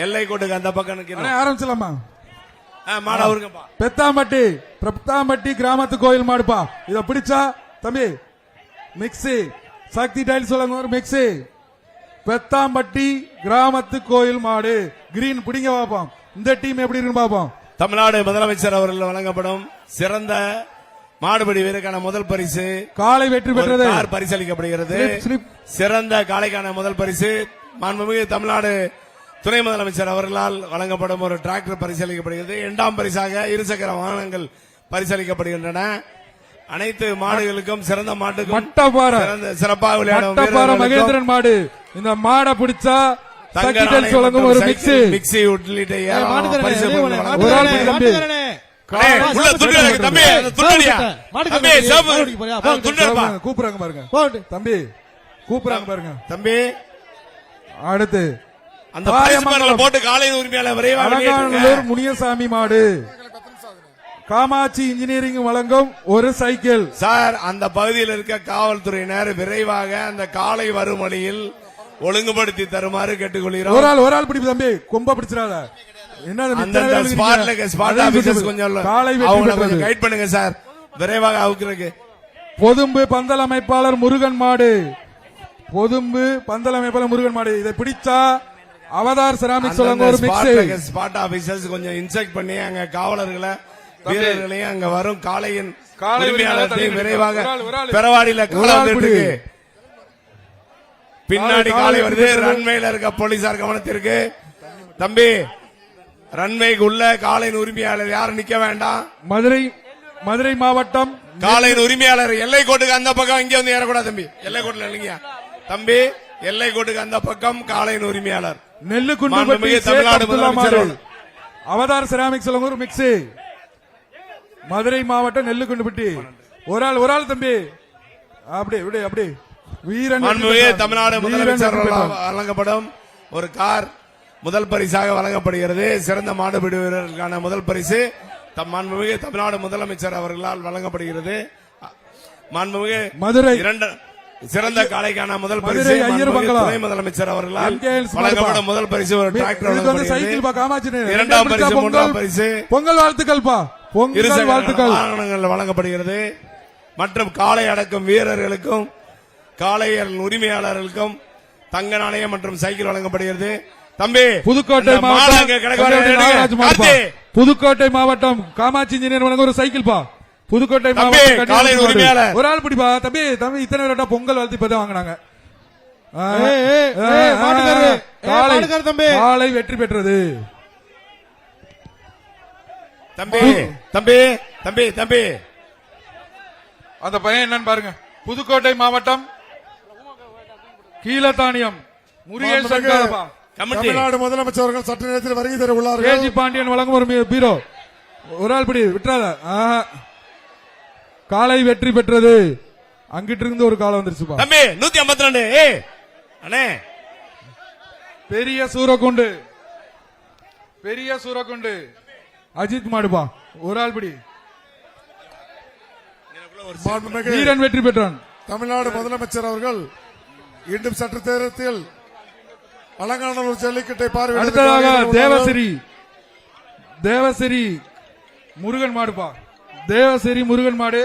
எல்லை கோட்டுக்கு அந்த பக்கம் நிக்கணும். ஆரம்பிச்சலாமா? மாடு அவருங்கப்பா. பெத்தாம்பட்டி கிராமத்து கோயில் மாடுப்பா. இத பிடிச்சா தம்பி மிக்ஸி சக்தி டைல்ஸ் வழங்குவார். மிக்ஸி பெத்தாம்பட்டி கிராமத்து கோயில் மாடு கிரீன் பிடிங்க பாப்போம். இந்த டீம் எப்படி இருக்கு பாப்போம். தமிழ்நாடு முதலமைச்சர் அவர்கள் வழங்கப்படும் சிறந்த மாடுபிடி வீரருக்கான முதல் பரிசு காலை வெற்றி பெற்றது பரிசளிக்கப்படுகிறது. சிறந்த காளைக்கான முதல் பரிசு மாண்புமிகு தமிழ்நாடு துணை முதலமைச்சர் அவர்களால் வழங்கப்படும் ஒரு டிராக்டர் பரிசளிக்கப்படுகிறது. இரண்டாம் பரிசாக இருசக்கர வாகனங்கள் பரிசளிக்கப்படுகின்றன. அனைத்து மாடுகளுக்கும் சிறந்த மாட்டுக்கும் சிறப்பாக விளையாடும் மகேந்திரன் மாடு. இந்த மாடை பிடிச்சா வழங்கும் ஒரு மிக்ஸி உள்ளிட்ட கூப்பிடுறாங்க பாருங்க தம்பி, கூப்பிடுறாங்க பாருங்க தம்பி. அடுத்து அந்த போட்டு காலையில் உரிமையாளர் விரைவாக முனியசாமி மாடு காமாட்சி இன்ஜினியரிங் வழங்கும் ஒரு சைக்கிள். சார் அந்த பகுதியில் இருக்க காவல்துறையினர் விரைவாக அந்த காலை வரும் வழியில் ஒழுங்குபடுத்தி தருமாறு கேட்டுக்கொள்கிறோம். ஒரு ஆள் பிடிப்பு தம்பி, கொம்ப பிடிச்சிடாத. கைட் பண்ணுங்க சார் விரைவாக அவுக்கிறதுக்கு. பொதும்பு பந்தல் அமைப்பாளர் முருகன் மாடு. பொதும்பு பந்தல் அமைப்பாளர் முருகன் மாடு. இதை பிடிச்சா அவதார் செராமிக் சொல்லுங்க ஒரு மிக்ஸ். ஸ்பாட் ஆபீசர்ஸ் கொஞ்சம் இன்ஸ்ட்ரக்ட் பண்ணி அங்க காவலர்களை வீரர்களையும் அங்க வரும் காளையின் உரிமையாளர்களையும் விரைவாக பெறவாடியில காலத்திற்கு பின்னாடி காலை வருது. ரன்வேல இருக்க போலீசார் கவனத்திற்கு. தம்பி ரன்வேக்கு உள்ள காளையின் உரிமையாளர் யாரும் நிக்க வேண்டாம். மதுரை மாவட்டம் காளையின் உரிமையாளர் எல்லை கோட்டுக்கு அந்த பக்கம் இங்க வந்து ஏறக்கூடாது தம்பி. எல்லை கோட்டுல இல்லைங்க தம்பி, எல்லை கோட்டுக்கு அந்த பக்கம் காளையின் உரிமையாளர் நெல்லுக்குண்டு தமிழ்நாடு முதலமைச்சர் அவதார் செராமிக் சொல்லுங்க ஒரு மிக்ஸ். மதுரை மாவட்டம் நெல்லுக்குண்டுபட்டி. ஒரு ஆள் தம்பி அப்படி அப்படி வீரன் தமிழ்நாடு முதலமைச்சர் வழங்கப்படும் ஒரு கார் முதல் பரிசாக வழங்கப்படுகிறது. சிறந்த மாடுபிடி வீரர்களுக்கான முதல் பரிசு மாண்புமிகு தமிழ்நாடு முதலமைச்சர் அவர்களால் வழங்கப்படுகிறது. மாண்புமிகு மதுரை சிறந்த காளைக்கான முதல் பரிசு துணை முதலமைச்சர் அவர்களால் வழங்கப்படும் முதல் பரிசு ஒரு டிராக்டர். இரண்டாம் பரிசு மூன்றாம் பரிசு பொங்கல் வாழ்த்துக்கள்பா. பொங்கல் வாழ்த்துக்கள் வாகனங்கள் வழங்கப்படுகிறது. மற்றும் காளை அடக்கும் வீரர்களுக்கும் காளையர் உரிமையாளர்களுக்கும் தங்க நாணயம் மற்றும் சைக்கிள் வழங்கப்படுகிறது. தம்பி புதுக்கோட்டை மாவட்டம் காமாட்சி இன்ஜினியர் வழங்க ஒரு சைக்கிள் பா. புதுக்கோட்டை மாவட்டம் ஒரு ஆள் பிடிப்பா தம்பி. இத்தனை பேர் பொங்கல் வாழ்த்து இப்பதான் வாங்கினாங்க. காலை வெற்றி பெற்றது. தம்பி அந்த பையன் என்னன்னு பாருங்க. புதுக்கோட்டை மாவட்டம் கீழத்தானியம் முருகேஷ் தமிழ்நாடு முதலமைச்சர் அவர்கள் சட்ட நேரத்தில் வருகை தர உள்ளார்கள். கேஜி பாண்டியன் வழங்கும் ஒரு பீரோ. ஒரு ஆள் பிடி விட்டுறாத. காலை வெற்றி பெற்றது. அங்கிட்டு இருந்து ஒரு காலம் வந்துருச்சுப்பா தம்பி. 152 அண்ணே. பெரிய சூரக்குண்டு அஜித் மாடுபா. ஒரு ஆள் பிடி. வீரன் வெற்றி பெற்றான். தமிழ்நாடு முதலமைச்சர் அவர்கள் இன்றும் சற்று நேரத்தில் அலங்காநல்லூர் ஜல்லிக்கட்டை பார்வையிட தேவசிரி முருகன் மாடுப்பா. தேவசிரி முருகன் மாடு.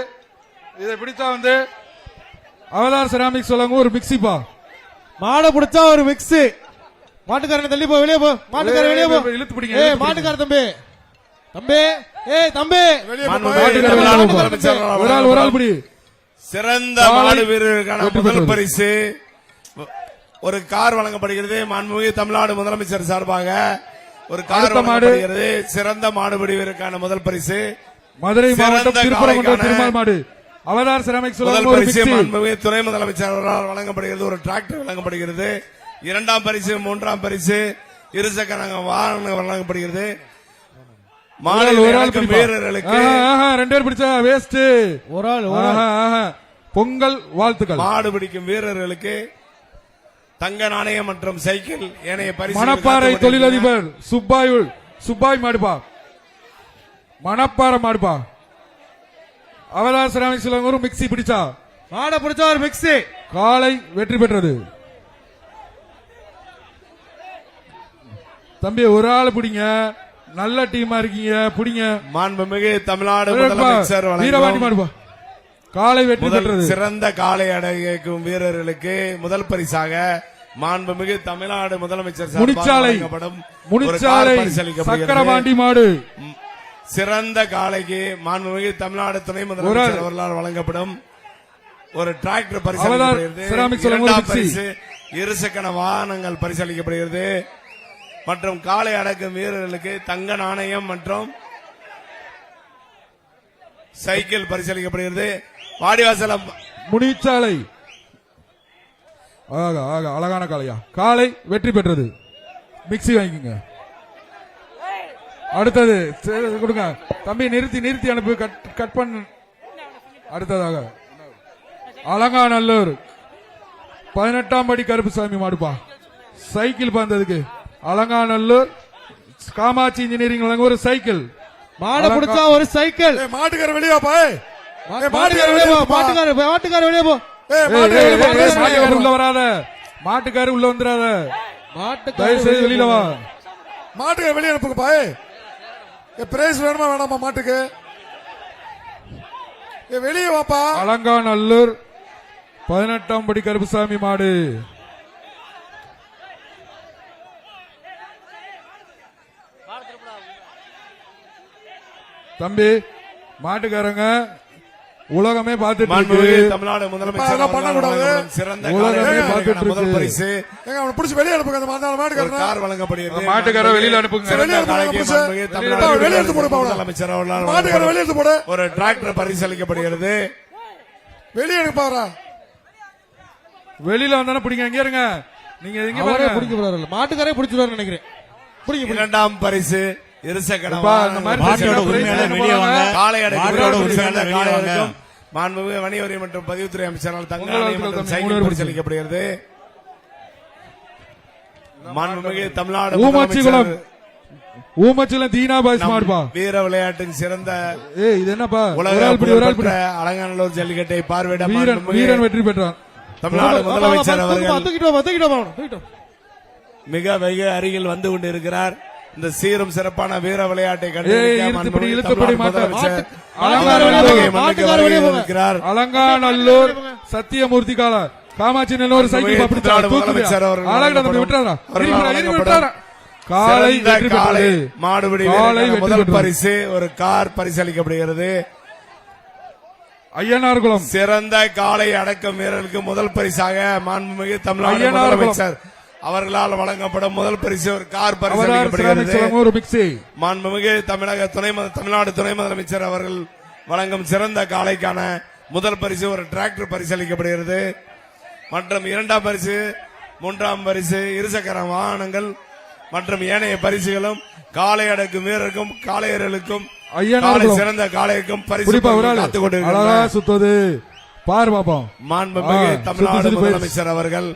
இதை பிடிச்சா வந்து அவதார் செராமிக் சொல்லுங்க ஒரு மிக்ஸிப்பா. மாடை பிடிச்சா ஒரு மிக்ஸி. மாட்டுக்காரன் தள்ளி போ, வெளியே போ. மாட்டுக்காரன் வெளியே போ. இழுத்து பிடிங்க. மாட்டுக்கார தம்பி ஒரு ஆள் பிடி. சிறந்த மாடு வீரருக்கான முதல் பரிசு ஒரு கார் வழங்கப்படுகிறது. மாண்புமிகு தமிழ்நாடு முதலமைச்சர் சார்பாக ஒரு கார் வழங்கப்படுகிறது. சிறந்த மாடுபிடி வீரருக்கான முதல் பரிசு மதுரை மாவட்டம் திருப்பரங்குன்றம் திருமால் மாடு. அவதார் செராமிக் முதல் பரிசு மாண்புமிகு துணை முதலமைச்சர் அவர்களால் வழங்கப்படுகிறது. ஒரு டிராக்டர் வழங்கப்படுகிறது. இரண்டாம் பரிசு மூன்றாம் பரிசு இருசக்கர வாகனம் வழங்கப்படுகிறது. வீரர்களுக்கு 2 பேர் பிடிச்சா வேஸ்ட். ஒரு ஆள் பொங்கல் வாழ்த்துக்கள். மாடு பிடிக்கும் வீரர்களுக்கு தங்க நாணயம் மற்றும் சைக்கிள் ஏனைய பரிசு. மணப்பாறை தொழிலதிபர் சுப்பாய் மாடுபா. மணப்பாறை மாடுபா. அவதார் செராமிக்ஸ் ஒரு மிக்ஸி பிடிச்சா. மாடை பிடிச்சா ஒரு மிக்ஸி. காலை வெற்றி பெற்றது. தம்பி ஒரு ஆள் பிடிங்க, நல்ல டீமா இருக்கீங்க, பிடிங்க. மாண்புமிகு தமிழ்நாடு முதலமைச்சர் வீரவாண்டி வழங்கும் மாடுப்பா, காலை வெற்றி பெற்றது. சிறந்த காலை அடக்கும் வீரர்களுக்கு முதல் பரிசாக மாண்புமிகு தமிழ்நாடு முதலமைச்சர் சார்பாக முனிச்சாலை வழங்கப்படும் ஒரு முனிச்சாலை கார் பரிசளிக்கப்படுகிறது. சக்கரபாண்டி மாடு சிறந்த காலைக்கு மாண்புமிகு தமிழ்நாடு துணை முதலமைச்சர் அவர்களால் வழங்கப்படும் ஒரு டிராக்டர் பரிசளிக்கப்படுகிறது. செராமிக் சொல்லுங்க, ஒரு இரண்டாம் மிக்ஸி. பரிசு இருசக்கர வாகனங்கள் பரிசளிக்கப்படுகிறது. மற்றும் காலை அடக்கும் வீரர்களுக்கு தங்க நாணயம் மற்றும் சைக்கிள் பரிசளிக்கப்படுகிறது. வாடிவாசலம் முனிச்சாலை ஆக ஆக அழகான காளையா, காலை வெற்றி பெற்றது. மிக்ஸி வாங்கிக்கோங்க. அடுத்தது கொடுங்க தம்பி, நிறுத்தி நிறுத்தி அனுப்பு, கட் பண்ண. அடுத்ததாக அலங்காநல்லூர் 18ஆம் படி கருப்புசாமி மாடுப்பா, சைக்கிள் பந்ததுக்கு அலங்காநல்லூர் காமாட்சி இன்ஜினியரிங் வழங்க ஒரு சைக்கிள். மாடை பிடிச்சா ஒரு சைக்கிள். மாட்டுக்கார வெளியே போய் மாட்டுக்கார வெளியே போ, மாட்டுக்கார வெளியே போ. மாட்டுக்காரு உள்ள வராத, மாட்டுக்காரு உள்ள வந்துடாத, தயவு செய்து வெளியில வா. மாட்டுக்கார வெளியே அனுப்புங்க பாய். பிரைஸ் வேணுமா வேணாமா மாட்டுக்கு? வெளியே வாப்பா. அலங்காநல்லூர் 18ஆம் படி கருப்புசாமி மாடு. தம்பி மாட்டுக்காரங்க உலகமே பார்த்துட்டு மாண்புமிகு இருக்கு. தமிழ்நாடு முதலமைச்சர் அதெல்லாம் பண்ணக்கூடாது. வழங்கும் சிறந்த உலகமே காலை பார்த்துட்டு அடக்கும் முதல் இருக்கு. பரிசு எங்க அவனை பிடிச்சி வெளியே அனுப்புங்க. அந்த ஒரு மாட்டுக்காரன் கார் வழங்கப்படுகிறது. மாட்டுக்கார வெளியில அனுப்புங்க. வெளியே சிறந்த அனுப்புங்க, காலைக்கு புடிச்சு. மாண்புமிகு வெளியே தமிழ்நாடு வெளியே எடுத்து போடு பாவனா. முதலமைச்சர் அவர்களால் மாட்டுக்கார வழங்கப்படும் வெளியே எடுத்து போடு. ஒரு டிராக்டர் பரிசளிக்கப்படுகிறது. வெளியே அனுப்பாரா? வெளியில வந்தானே பிடிங்க. எங்க இருங்க நீங்க, எங்க அவரே பாருங்க. பிடிக்க போறாரு, மாட்டுக்காரே பிடிச்சிருவாரு நினைக்கிறேன். பிடிங்க இரண்டாம் பரிசு இருசக்கர அப்பா, இந்த மாதிரி வாகனம் மாட்டோட உரிமையாளர் வெளியே வாங்க. காலை அடக்கும் மாட்டோட வீரர்களுக்கு உரிமையாளர் சிறந்த வெளியே காலை வாங்க. அடக்கும் மாண்புமிகு வணிகவரி மற்றும் பதிவுத்துறை அமைச்சரால் தங்க உங்கள் நாணயம் மற்றும் தம்பி, சைக்கிள் மூணு பேர் பரிசளிக்கப்படுகிறது. மாண்புமிகு தமிழ்நாடு ஊமச்சிகுளம் முதலமைச்சர் ஊமச்சிகுளம் தீனா பாய்ஸ் மாடுப்பா. வீர விளையாட்டின் சிறந்த ஏய் இது என்னப்பா, ஒரு உலக ஆள் பிடி, ஒரு ஆள் பிடி. புகழ்பெற்ற அலங்காநல்லூர் ஜல்லிக்கட்டை பார்வையிட வீரன் மாண்புமிகு வீரன் வெற்றி பெற்றான். தமிழ்நாடு முதலமைச்சர் அவர்கள் தூக்கிட்டு மிக வெகு அருகில் வந்து கொண்டிருக்கிறார். இந்த சீரும் சிறப்பான வீர விளையாட்டை ஏய், இழுத்துப்படி, இழுத்துப்படி மாட்ட. கண்டிருக்கிறார். அலங்காநல்லூர் சத்தியமூர்த்தி காலா காமாட்சி நல்லூர் சைக்கிள் தமிழ்நாடு முதலமைச்சர் அவர்கள் அழகா தம்பி விட்டுறாரா, வழங்கப்படும் விட்டுறாரா. காலை சிறந்த வெற்றி காலை பெற்றது. மாடுபிடி காலை வீரர்களுக்கு வெற்றி முதல் பெற்றது. பரிசு ஒரு கார் பரிசளிக்கப்படுகிறது. ஐயனார் குளம் சிறந்த காலை அடக்கும் வீரர்களுக்கு முதல் பரிசாக மாண்புமிகு தமிழ்நாடு ஐயனார் குளம். முதலமைச்சர் அவர்களால் வழங்கப்படும் முதல் பரிசு ஒரு கார் அவதார் பரிசளிக்கப்படுகிறது. சிராமிக் ஒரு மிக்ஸி. மாண்புமிகு தமிழ்நாடு துணை முதலமைச்சர் அவர்கள் வழங்கும் சிறந்த காளைக்கான முதல் பரிசு ஒரு டிராக்டர் பரிசளிக்கப்படுகிறது. மற்றும் இரண்டாம் பரிசு, மூன்றாம் பரிசு இருசக்கர வாகனங்கள் மற்றும் ஏனைய பரிசுகளும் காளை அடக்கும் வீரருக்கும் காளையர்களுக்கும் ஐயனார் காளை குளம். சிறந்த காளைக்கும் பரிசு குறிப்பா ஒரு ஆள் காத்துக் அழகா கொண்டிருக்கிறார். சுத்தது பாரு பாப்போம். மாண்புமிகு தமிழ்நாடு சுத்தி போயிடுச்சு. முதலமைச்சர் அவர்கள்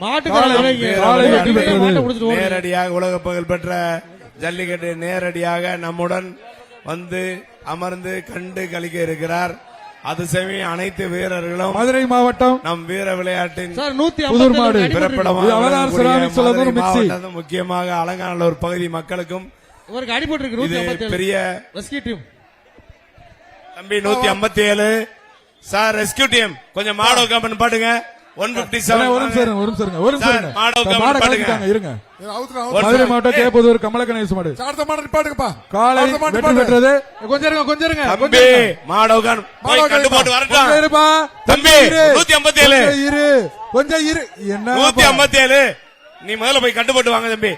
காலை வெற்றி பெற்றது. நேரடியாக உலக புகழ் பெற்ற ஜல்லிக்கட்டு நேரடியாக நம்முடன் வந்து அமர்ந்து கண்டு கழிக்க இருக்கிறார். அது செவி அனைத்து வீரர்களும் மதுரை மாவட்டம் நம் வீர விளையாட்டின் புதூர் மாடு பிறப்பிடமாக இது அவதார் விளங்கக்கூடிய சிராமிக் சொல்லுங்க ஒரு மதுரை மிக்ஸி. மாவட்டம், முக்கியமாக அலங்காநல்லூர் பகுதி மக்களுக்கும் இவருக்கு அடிபட்டு இது இருக்கு. பெரிய ரெஸ்கியூ டீம் தம்பி 157 சார் ரெஸ்கியூ டீம் கொஞ்சம் மாடோ கம்பெனி பாட்டுங்க 157 ஒரு நிமிஷம் இருங்க, ஒரு நிமிஷம் இருங்க, ஒரு நிமிஷம் சார், இருங்க. மாடோ மாடை கம்பெனி கலக்கிட்டாங்க, இருங்க. அவுத்துறா, மதுரை மாவட்டம் கேப்பதூர் கமலக்கணேச மாடு அடுத்த மாடு நிப்பாட்டுங்கப்பா. காலை அடுத்த மாடு வெற்றி நிப்பாட்டு. பெற்றது. கொஞ்சம் இருங்க, கொஞ்சம் இருங்க, தம்பி கொஞ்சம் இருங்க. மாடோ கம்பெனி போய் மாடோ கண்டு போட்டு கம்பெனி. வரட்டும். கொஞ்சம் இருப்பா. தம்பி, இரு. 157. கொஞ்சம் இரு, கொஞ்சம் இரு. என்ன 157 நீ முதல்ல போய் கண்டு போட்டு வாங்க தம்பி.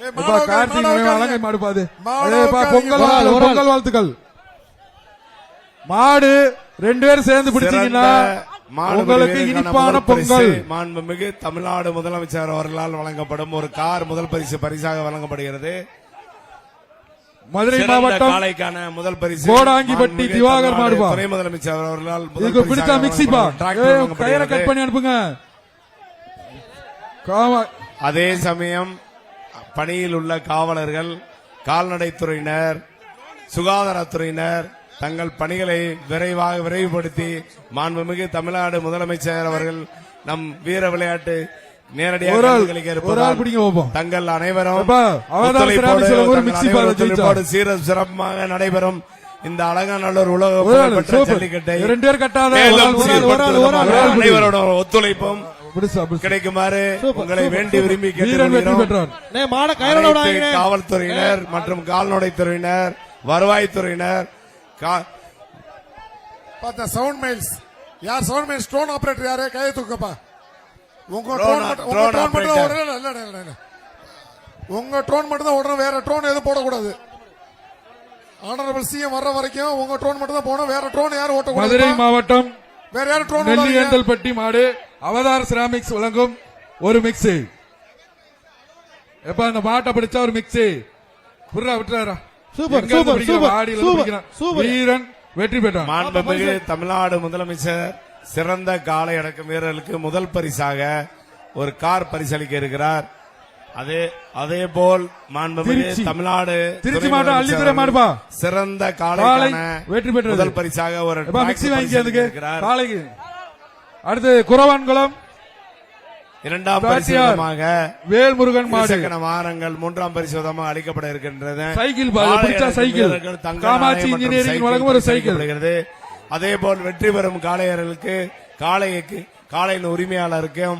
ஏய், அப்பா, மாடு கார்த்திக் மாடு வழங்கை உட்காருங்க. மாடு பாது. மாடு ஏப்பா, பொங்கல் உட்காருங்க. வாழ்த்து, பொங்கல் வாழ்த்துக்கள். மாடு 2 பேரும் சேர்ந்து பிடிச்சீங்கன்னா உங்களுக்கு இனிப்பான பொங்கல். மாண்புமிகு தமிழ்நாடு முதலமைச்சர் அவர்களால் வழங்கப்படும் ஒரு கார் முதல் பரிசாக வழங்கப்படுகிறது. மதுரை சிறந்த மாவட்டம் காளைக்கான முதல் பரிசு கோடாங்கிப்பட்டி மாண்புமிகு திவாகர் தமிழ்நாடு மாடுபா. துணை முதலமைச்சர் அவர்களால் முதல் இதுக்கு பிடிச்சா பரிசாக மிக்சிப்பா. வழங்கப்படும் டிராக்டர் கயிறை வழங்கப்படுகிறது. கட் பண்ணி அனுப்புங்க. அதே சமயம் பணியில் உள்ள காவலர்கள், கால்நடைத்துறையினர், சுகாதாரத்துறையினர் தங்கள் பணிகளை விரைவுபடுத்தி மாண்புமிகு தமிழ்நாடு முதலமைச்சர் அவர்கள் நம் வீர விளையாட்டு நேரடியாக ஒரு ஆள் கண்டுகளிக்க ஒரு ஆள் இருப்பதால் பிடிங்க போப்போம் தங்கள் அனைவரும் அப்பா, அவதார் ஒத்துழைப்போடு, சிராமிக்ஸ் ஒரு தங்கள் மிக்ஸி அனைவரும் பால் ஜெயிச்சா. ஒத்துழைப்போடு சீரும் சிறப்புமாக நடைபெறும் இந்த அலங்காநல்லூர் உலக ஒரு ஆள் புகழ்பெற்ற சூப்பர். ஜல்லிக்கட்டை 2 பேர் கட்டாத ஒரு மேலும் ஆள், ஒரு ஆள், ஒரு ஆள், சீர்படுத்தும் ஒரு ஆள், ஒரு ஆள் பிடி. அனைவரோட ஒத்துழைப்பும் பிடிச்சா, பிடிச்சா. கிடைக்குமாறு சூப்பர், உங்களை சூப்பர், வேண்டி சூப்பர். விரும்பி வீரன் வெற்றி கேட்டுக்கொள்கிறோம். பெற்றார். அண்ணே, மாட கயிறோட அனைத்து விடாதீங்க. காவல்துறையினர் மற்றும் கால்நடைத்துறையினர் வருவாய்த்துறையினர் பார்த்தா சவுண்ட் மைல்ஸ் யார் சவுண்ட் மைல்ஸ் ட்ரோன் ஆபரேட்டர் யாரு கையை தூக்கப்பா உங்க Drone ட்ரோன் மட்டும் உங்க drone ட்ரோன் மட்டும் operator. தான் உடனே இல்ல உங்க ட்ரோன் மட்டும் தான் உடனே வேற ட்ரோன் எதுவும் போடக்கூடாது ஆனரபிள் சிஎம் வர்ற வரைக்கும் உங்க ட்ரோன் மட்டும் தான் போகணும் வேற ட்ரோன் யாரும் மதுரை ஓட்டக்கூடாது மாவட்டம் வேற யாரும் ட்ரோன் நெல்லியந்தல்பட்டி மாடு அவதார் சிராமிக்ஸ் வழங்கும் ஒரு மிக்ஸி. எப்ப அந்த மாட்டை பிடிச்சா ஒரு மிக்ஸி விட்டுறாரா? சூப்பர், எங்க இருந்து சூப்பர், பிடிக்கிறான்? சூப்பர், ஆடியில இருந்து சூப்பர், பிடிக்கிறான். சூப்பர். வீரன் வெற்றி பெற்றான். மாண்புமிகு தமிழ்நாடு முதலமைச்சர் சிறந்த காளை அடக்கும் வீரர்களுக்கு முதல் பரிசாக ஒரு கார் பரிசளிக்க இருக்கிறார். அதே போல் மாண்புமிகு திருச்சி. தமிழ்நாடு திருச்சி துணை மாவட்டம் முதலமைச்சர் அள்ளித்துறை மாடுப்பா. சிறந்த காளை காளைக்கான வெற்றி பெற்றது. முதல் பரிசாக ஒரு எப்பா, tractor மிக்ஸி வாங்கி பரிசளிக்க அதுக்கு இருக்கிறார். காளைக்கு. அடுத்து குறவான்குளம் இரண்டாம் பாட்டியார். பரிசுமாக வேல்முருகன் மாடு இருசக்கர வாகனங்கள் மூன்றாம் பரிசுமாக அளிக்கப்பட இருக்கின்றது. சைக்கிள் பால் காளை பிடிச்சா அடக்கும் சைக்கிள். வீரர்கள் தங்க காமாட்சி நாணயம் மற்றும் இன்ஜினியரிங் சைக்கிள் வழங்கும் ஒரு சைக்கிள். பரிசளிக்கப்படுகிறது. அதே போல் வெற்றி பெறும் காளையர்களுக்கு காளையின் உரிமையாளருக்கும்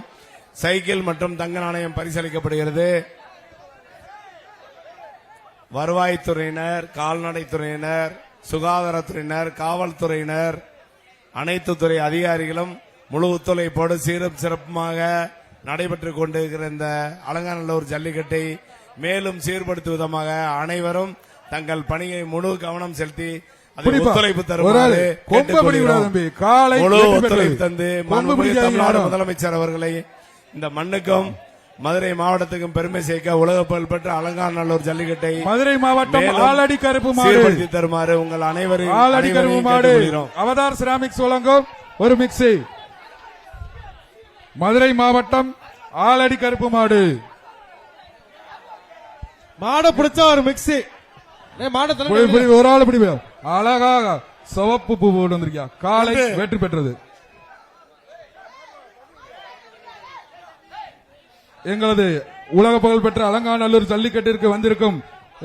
சைக்கிள் மற்றும் தங்க நாணயம் பரிசளிக்கப்படுகிறது. வருவாய்த்துறையினர், கால்நடைத்துறையினர், சுகாதாரத்துறையினர், காவல்துறையினர், அனைத்து துறை அதிகாரிகளும் முழு ஒத்துழைப்போடு சீரும் சிறப்புமாக நடைபெற்றுக் கொண்டிருக்கிற இந்த அலங்காநல்லூர் ஜல்லிக்கட்டை மேலும் சீர்படுத்தும் விதமாக அனைவரும் தங்கள் பணியை முழு கவனம் செலுத்தி அதில் பிடிப்பா. ஒத்துழைப்பு ஒரு தருமாறு ஆளு. கொம்ப கேட்டுக்கொள்கிறோம். பிடிக்கூடாது தம்பி. காளை முழு வெற்றி ஒத்துழைப்பு பெற்றது. தந்து கொம்பு மாண்புமிகு பிடிக்காதீங்க தமிழ்நாடு யாரும். முதலமைச்சர் அவர்களை இந்த மண்ணுக்கும் மதுரை மாவட்டத்துக்கும் பெருமை சேர்க்க உலக புகழ்பெற்ற அலங்காநல்லூர் ஜல்லிக்கட்டை மதுரை மாவட்டம் மேலும் ஆலடி கருப்பு மாடு சீர்படுத்தி தருமாறு உங்கள் அனைவரையும் ஆலடி கருப்பு மாடு கேட்டுக்கொள்கிறோம். அவதார் சிராமிக்ஸ் வழங்கும் ஒரு மிக்ஸி. மதுரை மாவட்டம் ஆலடி கருப்பு மாடு மாட பிடிச்சா ஒரு மிக்ஸி. மாட ஒரு ஆள் பிடி அழகாக சிவப்பு பூ போட்டு வந்திருக்கியா. காலை வெற்றி பெற்றது. எங்களது உலக புகழ் பெற்ற அலங்காநல்லூர் ஜல்லிக்கட்டிற்கு வந்திருக்கும்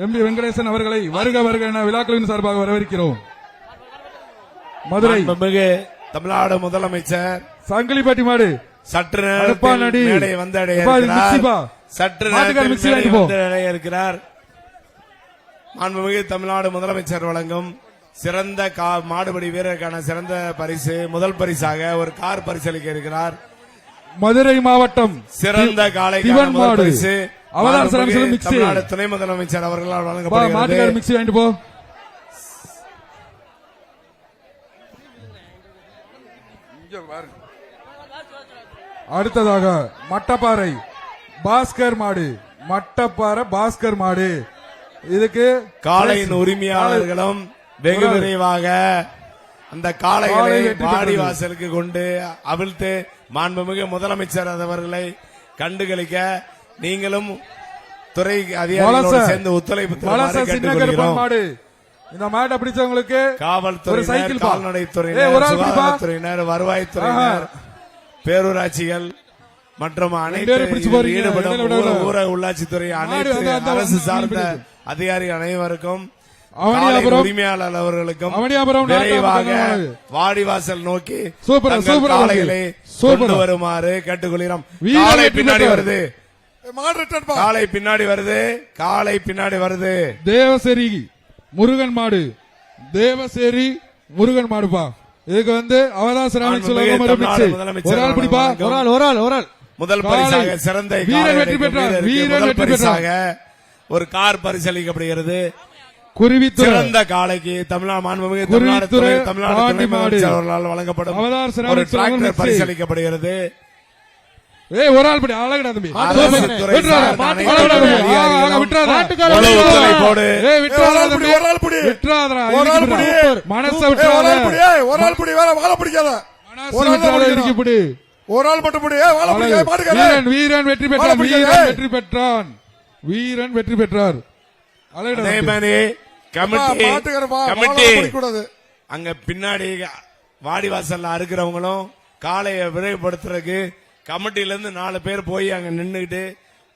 எம்பி வெங்கடேசன் அவர்களை வருக வருக என விழாக்களின் சார்பாக வரவேற்கிறோம். மதுரை மாண்புமிகு தமிழ்நாடு முதலமைச்சர் சங்கிலிப்பட்டி மாடு சற்று அடுப்பா நேரத்தில் நடி. மேடை வந்தடைய அப்பா, இது இருக்கிறார். மிக்ஸிப்பா. சற்று மாட்டுக்கார நேரத்தில் மிக்ஸி மேடை வாங்கிட்டு போ. வந்தடைய இருக்கிறார். மாண்புமிகு தமிழ்நாடு முதலமைச்சர் வழங்கும் சிறந்த மாடுபிடி வீரருக்கான சிறந்த பரிசு முதல் பரிசாக ஒரு கார் பரிசளிக்க இருக்கிறார். மதுரை மாவட்டம் சிறந்த காளைக்கான திவன் முதல் மாடு பரிசு அவதார் மாண்புமிகு சிராமிக்ஸ் மிக்ஸி. தமிழ்நாடு துணை முதலமைச்சர் அவர்களால் மாட்டுக்கார வழங்கப்படுகிறது. மிக்ஸி வாங்கிட்டு போ. அடுத்ததாக மட்டப்பாறை பாஸ்கர் மாடு. மட்டப்பாறை பாஸ்கர் மாடு. இதுக்கு காளையின் உரிமையாளர்களும் வெகு விரைவாக அந்த காளைகளை காளை வெற்றி பெற்றது. வாடி வாசலுக்கு கொண்டு அவிழ்த்து மாண்புமிகு முதலமைச்சர் அவர்களை கண்டுகளிக்க நீங்களும் துறை அதிகாரிகளோடு வலச. சேர்ந்து ஒத்துழைப்பு வலச தருமாறு சின்ன கருப்பன் கேட்டுக்கொள்கிறோம். மாடு. இந்த மாட்டை பிடிச்சவங்களுக்கு ஒரு காவல்துறையினர், சைக்கிள் பா. ஏய், கால்நடைத்துறையினர், ஒரு ஆள் பிடிப்பா. சுகாதாரத்துறையினர், வருவாய்த்துறையினர், பேரூராட்சிகள் மற்றும் அனைத்து பேரும் பிடிச்சு போறீங்க. ஈடுபடும் இடையில விட ஊரக உள்ளாட்சித்துறை அனைத்து அந்த அரசு அந்த சார்ந்த பிடிச்சு. அதிகாரிகள் அனைவருக்கும் அவனியாபுரம். காளையின் உரிமையாளர் அவர்களுக்கும் அவனியாபுரம் விரைவாக நாட்டாம வாடிவாசல் நோக்கி சூப்பர், தங்கள் சூப்பர் காளைகளை சூப்பர். கொண்டு வருமாறு கேட்டுக்கொள்கிறோம். வீரர் காளை வெற்றி பின்னாடி பெற்றார். வருது, மாடு ரிட்டர்ன் பா காளை பின்னாடி வருது, காளை பின்னாடி வருது. தேவசேரி முருகன் மாடு. தேவசேரி முருகன் மாடுப்பா. இதுக்கு அவதார் சிராமிக்ஸ் மாண்புமிகு வழங்கும் ஒரு தமிழ்நாடு மிக்ஸி. முதலமைச்சர் ஒரு ஆள் பிடிப்பா. வழங்கும் ஒரு ஆள், ஒரு ஆள், ஒரு ஆள். முதல் காளை. பரிசாக சிறந்த வீரன் காளை வெற்றி அடக்கும் பெற்றார். வீரருக்கு வீரன் முதல் வெற்றி பரிசாக ஒரு கார் பரிசளிக்கப்படுகிறது. குருவித்துறை சிறந்த காளைக்கு தமிழ்நாடு மாண்புமிகு தமிழ்நாடு குருவித்துறை தமிழ்நாடு பாண்டி துணை மாடு. முதலமைச்சர் அவர்களால் வழங்கப்படும் அவதார் ஒரு சிராமிக்ஸ் வழங்கும் டிராக்டர் மிக்ஸி. பரிசளிக்கப்படுகிறது. ஒரு ஆள் படி அழகடா தம்பி. அரசு துறை விட்டுறாத. சார்ந்த அனைத்து அழகடா தம்பி. அதிகாரிகளும் விட்டுறாத. மாட்டுக்கார முழு விட்டுறாத. ஒத்துழைப்போடு விட்டுறாத தம்பி. ஒரு ஆள் பிடி. விட்டுறாதடா. ஒரு ஆள் இறுக்கி பிடி. விட்டுறாத. மனசை ஒரு விட்டுறாத. ஆள் பிடி ஒரு ஆள் பிடி வேற வாழ பிடிக்காத மனசை ஒரு ஆள் தான் விட்டுறாத. பிடிக்கணும். இறுக்கி பிடி. ஒரு ஆள் மட்டும் பிடி வாழ பிடிக்காத மாட்டுக்கார வீரன் வீரன் வெற்றி பெற்றார். வாழ பிடிக்காத. வீரன் வெற்றி பெற்றான். வீரன் வெற்றி பெற்றார். அழகடா அதே தம்பி. மாதிரி கமிட்டி மாட்டுக்கார கமிட்டி பிடிக்கூடாது அங்க பின்னாடி வாடிவாசல்ல அறுக்கிறவங்களும் காளையை விரைவுபடுத்துறதுக்கு கமிட்டில இருந்து 4 பேர் போய் அங்க நின்னுகிட்டு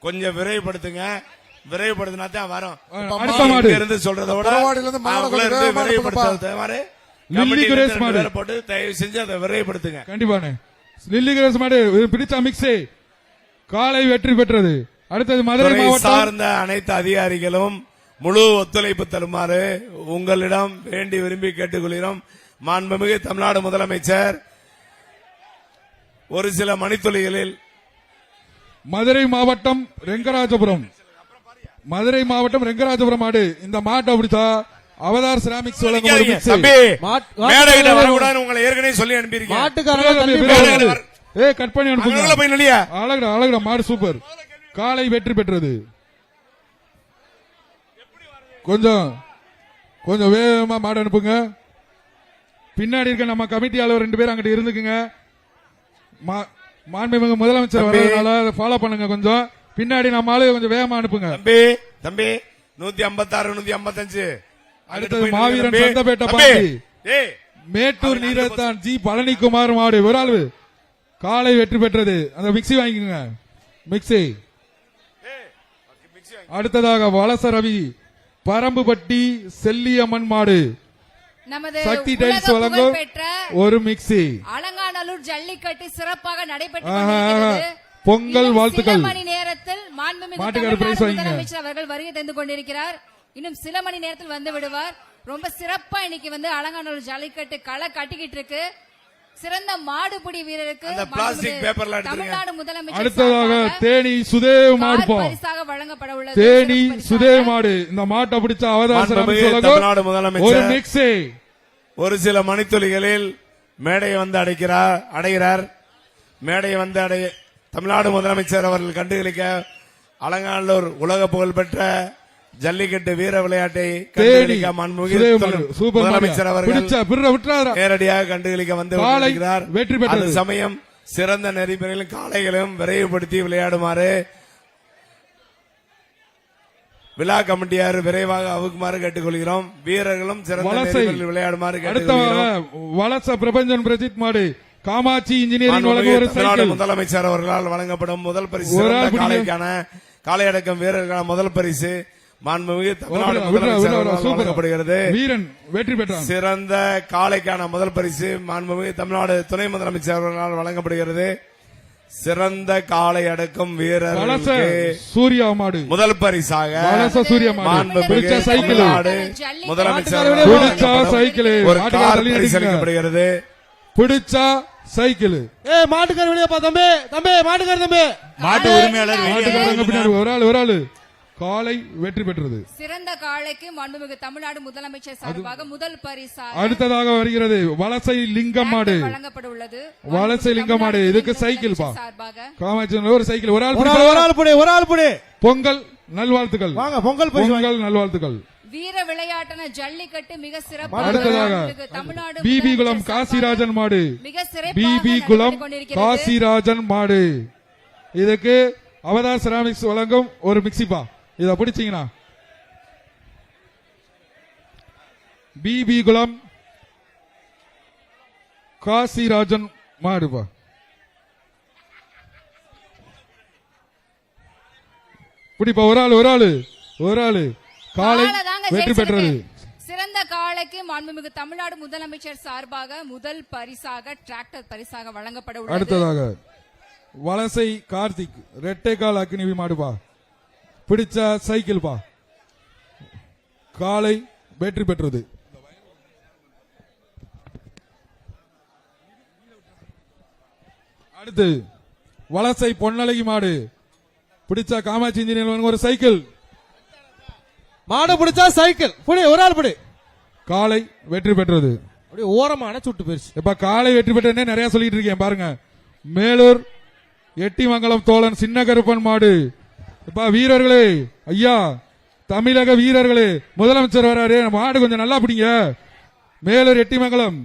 கொஞ்சம் விரைவுபடுத்துங்க. விரைவுபடுத்தினா தான் வரும். அடுத்த மாடு இங்க இருந்து சொல்றத விட புறவாடியில இருந்து மாடை அவங்கள கொஞ்சம் இருந்து வேகமா விரைவுபடுத்துறது மாதிரி லில்லி கிரேஸ் மாடு. கமிட்டி போட்டு தயவு செஞ்சு அதை விரைவுபடுத்துங்க. கண்டிப்பானே லில்லி கிரேஸ் மாடு பிடிச்சா மிக்ஸி காலை வெற்றி பெற்றது. அடுத்தது மதுரை துறை மாவட்டம் சார்ந்த அனைத்து அதிகாரிகளும் முழு ஒத்துழைப்பு தருமாறு உங்களிடம் வேண்டி விரும்பி கேட்டுக்கொள்கிறோம். மாண்புமிகு தமிழ்நாடு முதலமைச்சர் ஒரு சில மணித்துளிகளில் மதுரை மாவட்டம் ரெங்கராஜபுரம் மாடு. இந்த மாட்டை பிடிச்சா அவதார் செராமிக்ஸ் வழங்கும் ஒரு mix. தம்பி மேடையில வரக்கூடாதுன்னு உங்களை ஏற்கனவே சொல்லி அனுப்பியிருக்கேன். கட் பண்ணி அனுப்புங்க. அங்கனக்குள்ள போய் நில்லையா? அழகுடா மாடு சூப்பர். காலை வெற்றி பெற்றது. கொஞ்சம் வேகமா மாடு அனுப்புங்க. பின்னாடி இருக்க நம்ம கமிட்டியாளர் 2 பேர் அங்கிட்டு இருந்துக்குங்க. மாண்புமிகு முதலமைச்சர் வரதுனால அதை ஃபாலோ பண்ணுங்க. கொஞ்சம் பின்னாடி நம்ம ஆளு கொஞ்சம் வேகமா அனுப்புங்க. தம்பி 156 155. அடுத்தது மாவீரன் சந்தபேட்டை பாண்டி மேட்டூர் நீரத்தான் ஜி பழனிக்குமார் மாடு ஒரு ஆளு காலை வெற்றி பெற்றது. அந்த மிக்ஸி வாங்கிக்கோங்க. மிக்ஸி. அடுத்ததாக வலச ரவி பரம்புபட்டி செல்லியம்மன் மாடு நமது சக்தி டைல்ஸ் வழங்கும் ஒரு மிக்ஸி. அலங்காநல்லூர் ஜல்லிக்கட்டு சிறப்பாக நடைபெற்று பொங்கல் வாழ்த்துக்கள். மணி நேரத்தில் மாண்புமிகு மாட்டுக்கார பிரைஸ் வாங்கிங்க. முதலமைச்சர் அவர்கள் வருகை தந்து கொண்டிருக்கிறார். இன்னும் சில மணி நேரத்தில் வந்து விடுவார். ரொம்ப சிறப்பா இன்னைக்கு வந்து அலங்காநல்லூர் ஜல்லிக்கட்டு களை கட்டிக்கிட்டு இருக்கு. சிறந்த மாடுபிடி வீரருக்கு தமிழ்நாடு முதலமைச்சர் அடுத்ததாக தேனி சுதேவ் மாடு பரிசாக வழங்கப்பட உள்ளது. தேனி சுதேவ் மாடு இந்த மாட்டை பிடிச்ச தமிழ்நாடு முதலமைச்சர் ஒரு மிக்ஸி. ஒரு சில மணித்துளிகளில் மேடையை வந்து அடைகிறார். மேடையை வந்து தமிழ்நாடு முதலமைச்சர் அவர்கள் கண்டுகளிக்க அலங்காநல்லூர் உலக புகழ்பெற்ற ஜல்லிக்கட்டு வீர விளையாட்டை கண்டுகளிக்க முதலமைச்சர் அவர்கள் நேரடியாக கண்டுகளிக்க வந்து வெற்றி பெற்ற சமயம் சிறந்த நெறிமுறையிலும் காளைகளும் விரைவுபடுத்தி விளையாடுமாறு விழா கமிட்டியார் விரைவாக அவுக்குமாறு கேட்டுக்கொள்கிறோம். வீரர்களும் சிறந்த நெறிமுறையில் விளையாடுமாறு கேட்டுக்கொள்கிறோம். வலச பிரபஞ்சன் பிரஜித் மாடு காமாட்சி இன்ஜினியரிங் வழங்கும் ஒரு சைக்கிள். முதலமைச்சர் அவர்களால் வழங்கப்படும் முதல் பரிசு காளைக்கான காளையடக்கம் வீரர்களுக்கான முதல் பரிசு மாண்புமிகு தமிழ்நாடு முதலமைச்சர் வழங்கப்படுகிறது. வீரன் வெற்றி பெற்றார். சிறந்த காளைக்கான முதல் பரிசு மாண்புமிகு தமிழ்நாடு துணை முதலமைச்சர் அவர்களால் வழங்கப்படுகிறது. சிறந்த காளை அடக்கும் வீரர்களுக்கு சூர்யா மாடு முதல் பரிசாக சூர்யா மாடு சைக்கிள் முதலமைச்சர் சைக்கிள் ஒரு கார் பரிசளிக்கப்படுகிறது. பிடிச்சா சைக்கிள். மாட்டுக்கார வெளியே தம்பி மாட்டுக்கார தம்பி மாட்டு உரிமையாளர் ஒரு ஆளு காலை வெற்றி பெற்றது. சிறந்த காளைக்கு மாண்புமிகு தமிழ்நாடு முதலமைச்சர் சார்பாக முதல் பரிசாக அடுத்ததாக வருகிறது வலசை லிங்கம் மாடு வழங்கப்பட உள்ளது. வலசை லிங்கம் மாடு இதுக்கு சைக்கிள் பா காமாட்சி ஒரு சைக்கிள் ஒரு ஆள் புடி. பொங்கல் நல்வாழ்த்துக்கள். வாங்க பொங்கல் நல்வாழ்த்துக்கள். வீர விளையாட்டான ஜல்லிக்கட்டு மிக அடுத்ததாக தமிழ்நாடு பிபி குளம் காசிராஜன் மாடு மிக சிறப்பாக பிபி குளம் காசிராஜன் மாடு இதுக்கு அவதார் செராமிக்ஸ் வழங்கும் ஒரு மிக்சிப்பா. இத பிடிச்சீங்கன்னா பிபி குளம் காசிராஜன் மாடுப்பா. பிடிப்பா ஒரு ஆளு காலை வெற்றி பெற்றது. சிறந்த காளைக்கு மாண்புமிகு தமிழ்நாடு முதலமைச்சர் சார்பாக முதல் பரிசாக டிராக்டர் பரிசாக வழங்கப்பட உள்ளது. அடுத்ததாக வலசை கார்த்திக் ரெட்டை கால் அக்னிவி மாடுபா பிடிச்ச சைக்கிள் பா காலை வெற்றி பெற்றது. அடுத்து வலசை பொன்னழகி மாடு பிடிச்சா காமாட்சி இன்ஜினியர் ஒரு சைக்கிள். மாடு பிடிச்சா சைக்கிள் புடி ஒரு ஆள் புடி. காலை வெற்றி பெற்றது. அப்படியே ஓரமான சுட்டு போயிருச்சு. இப்ப காலை வெற்றி பெற்றே நிறைய சொல்லிட்டு இருக்கேன் பாருங்க. மேலூர் எட்டிமங்கலம் தோழன் சின்ன கருப்பன் மாடு. இப்ப வீரர்களே ஐயா தமிழக வீரர்களே முதலமைச்சர் வராரு மாடு கொஞ்சம் நல்லா பிடிங்க. மேலூர் எட்டிமங்கலம்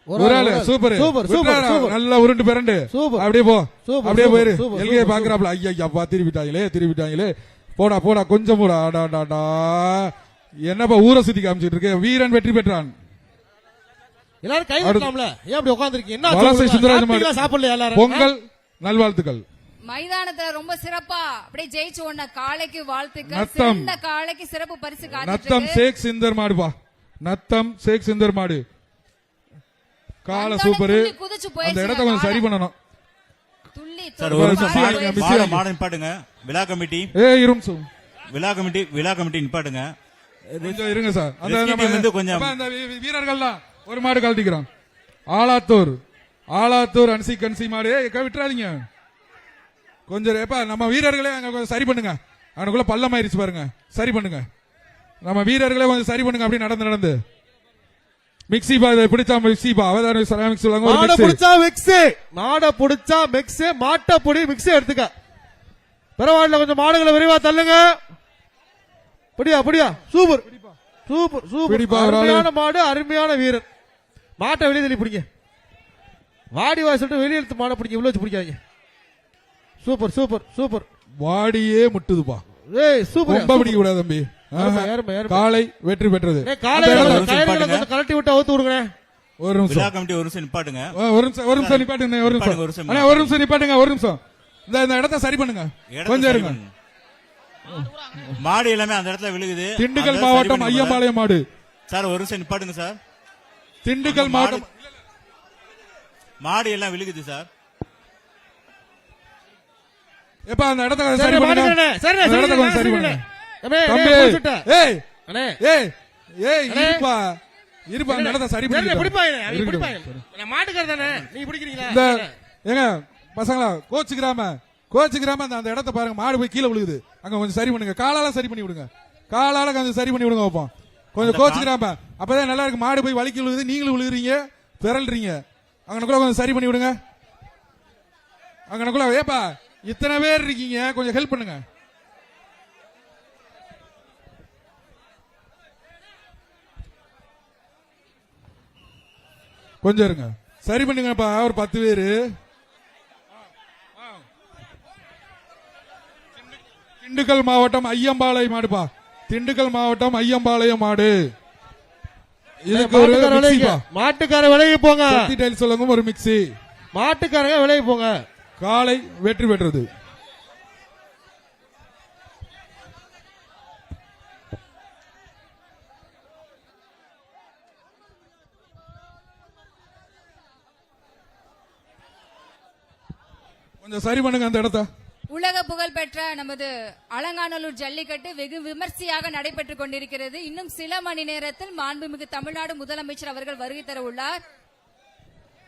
ஒரு ஆளு சூப்பர் நல்லா உருண்டு பிறண்டு அப்படியே போயிரு எல்கையை பாக்குறாப்ல. ஐயா திருப்பிட்டாங்களே போடா கொஞ்சம் போடா. என்னப்பா ஊரை சுத்தி காமிச்சிட்டு இருக்க. வீரன் வெற்றி பெற்றான். எல்லாரும் கை வைக்கலாம்ல ஏன் அப்படி உட்கார்ந்திருக்கீங்க. வலசை சுந்தரராஜன் மாடு பொங்கல் நல்வாழ்த்துக்கள். மைதானத்துல ரொம்ப சிறப்பா அப்படியே ஜெயிச்சு ஒன்ன காளைக்கு வாழ்த்துக்கள். நத்தம். சிறந்த காளைக்கு சிறப்பு பரிசு நத்தம் காத்துட்டு ஷேக் சிந்தர் மாடுப்பா. நத்தம் ஷேக் சிந்தர் மாடு. கால வந்தோடனே சூப்பர். துள்ளி குதிச்சு அந்த போயிருச்சுங்க இடத்த கொஞ்சம் சரி காளை. பண்ணணும். துள்ளி சார் துள்ளி ஒரு நிமிஷம் மிஸ் மாடு- ஆகுங்க, மிஸ் மாடு- ஆகுங்க. மாடு நிப்பாட்டுங்க. விழா கமிட்டி இரும்சம் விழா கமிட்டி நிப்பாட்டுங்க. கொஞ்சம் இருங்க சார். அந்த ரெஸ்கியூ நம்ம- டீம் வந்து கொஞ்சம் அப்ப அந்த வீரர்கள் தான் ஒரு மாடு கழட்டிக்கிறோம். ஆலாத்தூர் அன்சி மாடு விட்டுறாதீங்க. கொஞ்சம் எப்ப நம்ம வீரர்களே அங்க கொஞ்சம் சரி பண்ணுங்க. அவனுக்குள்ள பள்ளம் ஆயிருச்சு பாருங்க, சரி பண்ணுங்க. நம்ம வீரர்களே கொஞ்சம் சரி பண்ணுங்க. அப்படி நடந்து மிக்சி பா, இதை பிடிச்சா மிக்சி பா, அவதார செராமிக்ஸ் சொல்லுவாங்க. ஒரு மாட mix. புடிச்சா மிக்ஸ், மாட புடிச்சா மிக்ஸ், மாட்ட புடி மிக்ஸ் எடுத்துக்க. பரவாயில்ல, கொஞ்சம் மாடுகளை விரைவா தள்ளுங்க. படியா சூப்பர் சூப்பர் சூப்பர். பிடிப்பா, ஒரு ஆளு. அருமையான மாடு, அருமையான வீரர். மாட்டை வெளியே தள்ளி பிடிங்க. வாடி வாய் சொல்லிட்டு வெளியே எடுத்து மாடை பிடிக்க, உள்ள வச்சு பிடிக்காதீங்க. Super super super. வாடியே முட்டுதுப்பா. ஏய் சூப்பர். ரொம்ப பிடிக்க கூடாது தம்பி. அருமை, அருமை, அருமை. காலை வெற்றி பெற்றது. காலையில ஒரு நிமிஷம் கொஞ்சம் கலட்டி விட்டு அவுத்து விடுங்க. ஒரு நிமிஷம் விழா கமிட்டி ஒரு நிமிஷம் நிப்பாட்டுங்க. ஒரு நிமிஷம் நிப்பாட்டுங்க. ஒரு நிப்பாட்டுங்க, ஒரு நிமிஷம் நிமிஷம். அண்ணா, ஒரு நிமிஷம் நிப்பாட்டுங்க. ஒரு நிமிஷம் இந்த இடத்த சரி பண்ணுங்க. இடத்த கொஞ்சம் சரி இருங்க. பண்ணுங்க. மாடு எல்லாமே அந்த இடத்துல விழுகுது. திண்டுக்கல் அதை சரி மாவட்டம் பண்ணுங்க. ஐயம்பாளையம் மாடு. சார் ஒரு நிமிஷம் நிப்பாட்டுங்க சார். திண்டுக்கல் மாடு- மாவட்டம் மாடு எல்லாம் விழுகுது சார். எப்ப அந்த இடத்த கொஞ்சம் சரி, சரி பண்ணுங்க. மாடுகிறேனே. சரி, அந்த சரி, இடத்த கொஞ்சம் சரி சரி, பண்ணுங்க. அண்ணே, தம்பி, அண்ணே, புடிச்சுட்ட. ஏய் அண்ணே, ஏய் ஏய் அண்ணே. இருப்பா அந்த இடத்த சரி சரி, பண்ணி பிடிப்பா, அவங்க பிடிப்பாங்க. நான் மாட்டுக்கார தானே, நீங்க பிடிக்கிறீங்களா? இந்த ஏங்க பசங்களா கோச்சுக்கிறாம அந்த இடத்த பாருங்க. மாடு போய் கீழே விழுகுது. அங்க கொஞ்சம் சரி பண்ணுங்க. காலால சரி பண்ணி விடுங்க. காலால கொஞ்சம் சரி பண்ணி விடுங்க வைப்போம். கொஞ்சம் கோச்சுக்கிறாம அப்பதான் நல்லா இருக்கு. மாடு போய் வலிக்கு விழுகுது, நீங்களும் விழுகுறீங்க, பிறல்றீங்க. அங்கனக்குள்ள கொஞ்சம் சரி பண்ணி விடுங்க. அங்கனக்குள்ள ஏப்பா இத்தனை பேர் இருக்கீங்க, கொஞ்சம் ஹெல்ப் பண்ணுங்க. கொஞ்சம் இருங்க, சரி பண்ணுங்கப்பா. ஒரு 10 பேரு. திண்டுக்கல் மாவட்டம் ஐயம்பாளையம் மாடுப்பா. திண்டுக்கல் மாவட்டம் ஐயம்பாளையம் மாடு. இதுக்கு ஒரு மாட்டுக்கார விலகி, மிக்ஸிப்பா. மாட்டுக்கார விலகி போங்க. சக்தி டைல்ஸ் சொல்லுங்க, ஒரு மிக்ஸி. மாட்டுக்காரங்க விலகி போங்க. காலை வெற்றி பெற்றது. கொஞ்சம் சரி பண்ணுங்க அந்த இடத்த. உலக புகழ் பெற்ற நமது அலங்காநல்லூர் ஜல்லிக்கட்டு வெகு விமர்சையாக நடைபெற்றுக் கொண்டிருக்கிறது. இன்னும் சில மணி நேரத்தில் மாண்புமிகு தமிழ்நாடு முதலமைச்சர் அவர்கள் வருகை தர உள்ளார்.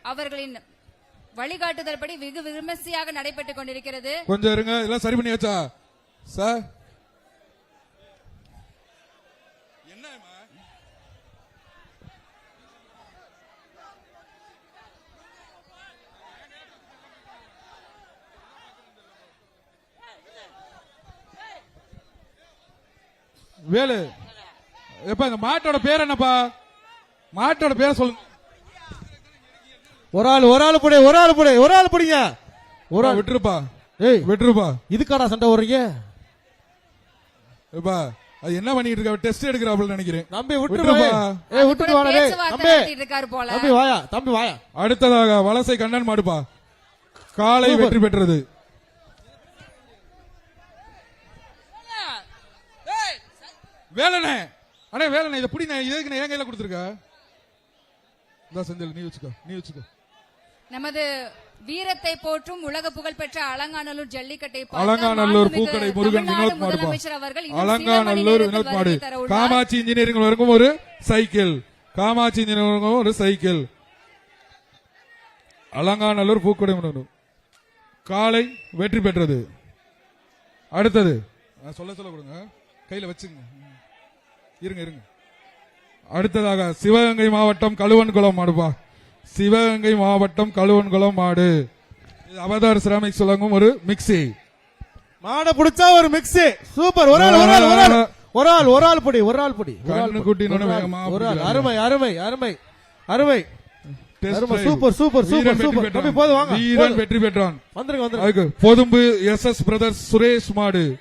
அவர்களின் வழிகாட்டுதல்படி வெகு விமர்சையாக நடைபெற்றுக் கொண்டிருக்கிறது. கொஞ்சம் இருங்க, எல்லாம் சரி பண்ணியாச்சா சார்? வேலு எப்ப இந்த மாட்டோட பேர் என்னப்பா? மாட்டோட பேரை சொல்லுங்க. ஒரு ஆள் புடி, ஒரு ஆள் புடிங்க. ஒரு ஆள் விட்டுருப்பா. ஏய், விட்டுருப்பா. இதுக்காடா சண்டை வர்றீங்க? எப்பா அது என்ன பண்ணிட்டு இருக்க? டெஸ்ட் எடுக்கிறாப்ல நினைக்கிறேன். தம்பி விட்டுருப்பா. ஏய், விட்டுட்டு வாடா டேய். பேச்சுவார்த்தை தம்பி, நடத்திட்டு இருக்காரு போல. தம்பி வாயா, தம்பி வாயா. அடுத்ததாக வலசை கண்ணன் மாடுப்பா. காலை சூப்பர். வெற்றி பெற்றது. வேலனே அண்ணே, வேலனே இதை புடி. இதுக்கு நான் என் கையில கொடுத்துருக்க. இந்த செந்தில் நீ வச்சுக்கோ. நமது வீரத்தை போற்றும் உலக புகழ் பெற்ற அலங்காநல்லூர் ஜல்லிக்கட்டை பார்க்க அலங்காநல்லூர் மாண்புமிகு பூக்கடை முருகன் தமிழ்நாடு வினோத் மாடுப்பா. முதலமைச்சர் அவர்கள் இன்னும் சில மணி அலங்காநல்லூர் நேரத்தில் வினோத் மாடு. வருகை தர உள்ளார். காமாட்சி இன்ஜினியரிங் வரைக்கும் ஒரு சைக்கிள். காமாட்சி இன்ஜினியரிங் ஒரு சைக்கிள். அலங்காநல்லூர் பூக்கடை முருகன் காலை வெற்றி பெற்றது. அடுத்தது சொல்ல கொடுங்க, கையில வச்சுங்க. இருங்க. அடுத்ததாக சிவகங்கை மாவட்டம் கழுவன்குளம் மாடுப்பா. சிவகங்கை மாவட்டம் கழுவன்குளம் மாடு. இது அவதார் செராமிக்ஸ் சொல்லுங்க, ஒரு மிக்ஸி. மாடை புடிச்சா ஒரு மிக்ஸ். சூப்பர். ஒரு ஆள் புடி. கண்ணு குட்டினோட வேகமா ஒரு ஆள். பிடிக்கிறாங்க. அருமை. Test அருமை. drive. சூப்பர். வீரன் வெற்றி தம்பி பெற்றான். போது வாங்க. வீரன் வெற்றி பெற்றான். வந்துருங்க. அதுக்கு பொதும்பு SS பிரதர்ஸ் சுரேஷ் மாடு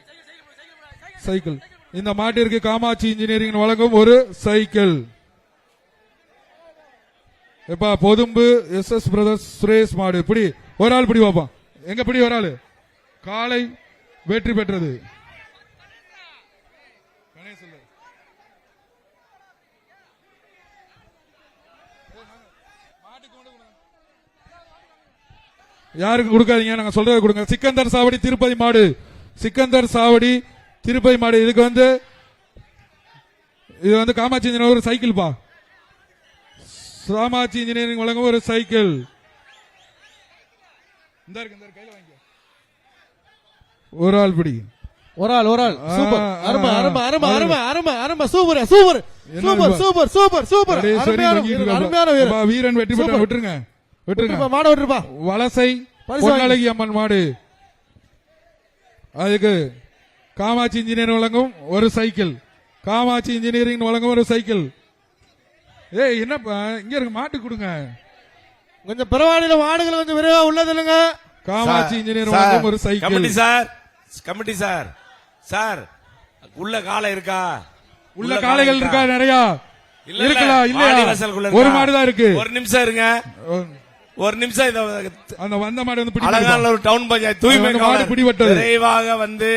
சைக்கிள். இந்த மாட்டிற்கு காமாட்சி இன்ஜினியரிங் வழங்கும் ஒரு சைக்கிள். எப்பா பொதும்பு SS பிரதர்ஸ் சுரேஷ் மாடு. இப்படி ஒரு ஆள் பிடி பாப்பா. எங்க பிடி ஒரு ஆளு. காளை வெற்றி பெற்றது. யாருக்கு கொடுக்காதீங்க, நாங்க சொல்றதை கொடுங்க. சிக்கந்தர் சாவடி திருப்பதி மாடு, சிக்கந்தர் சாவடி திருப்பதி மாடு. இது வந்து காமாட்சி இன்ஜினியர் ஒரு சைக்கிள் பா. காமாட்சி இன்ஜினியரிங் வழங்கும் ஒரு சைக்கிள். இந்த கையில வாங்க. ஒரு ஆள் பிடி. ஒரு ஆள் சூப்பர். அருமை அருமை அருமை அருமை அருமை அருமை super super super super super super. அருமையான வீரன் வெற்றி பெற்ற. விட்டுருங்க விட்டுருங்க மாடு விட்டுருப்பா. வலசை பொன்னழகி அம்மன் மாடு. அதுக்கு காமாட்சி இன்ஜினியரிங் வழங்கும் ஒரு சைக்கிள். காமாட்சி இன்ஜினியரிங் வழங்கும் ஒரு சைக்கிள். ஏய் என்னப்பா இங்க இருக்கு, மாட்டு கொடுங்க. கொஞ்சம் பரவாயில்ல, மாடுகள் கொஞ்சம் விரைவா உள்ளது இல்லைங்க. காமாட்சி இன்ஜினியர் வழங்கும் ஒரு சைக்கிள். கமிட்டி சார் சார் உள்ள காளை இருக்கா? உள்ள காளைகள் இருக்கா? நிறைய இருக்கலாம். இல்ல ஒரு மாடுதான் இருக்கு. ஒரு நிமிஷம் இருங்க, ஒரு நிமிஷம். அந்த வந்த மாடு வந்து அலங்காநல்லூர் டவுன் பஞ்சாயத்து தூய்மை மாடு பிடிபட்டது. விரைவாக வந்து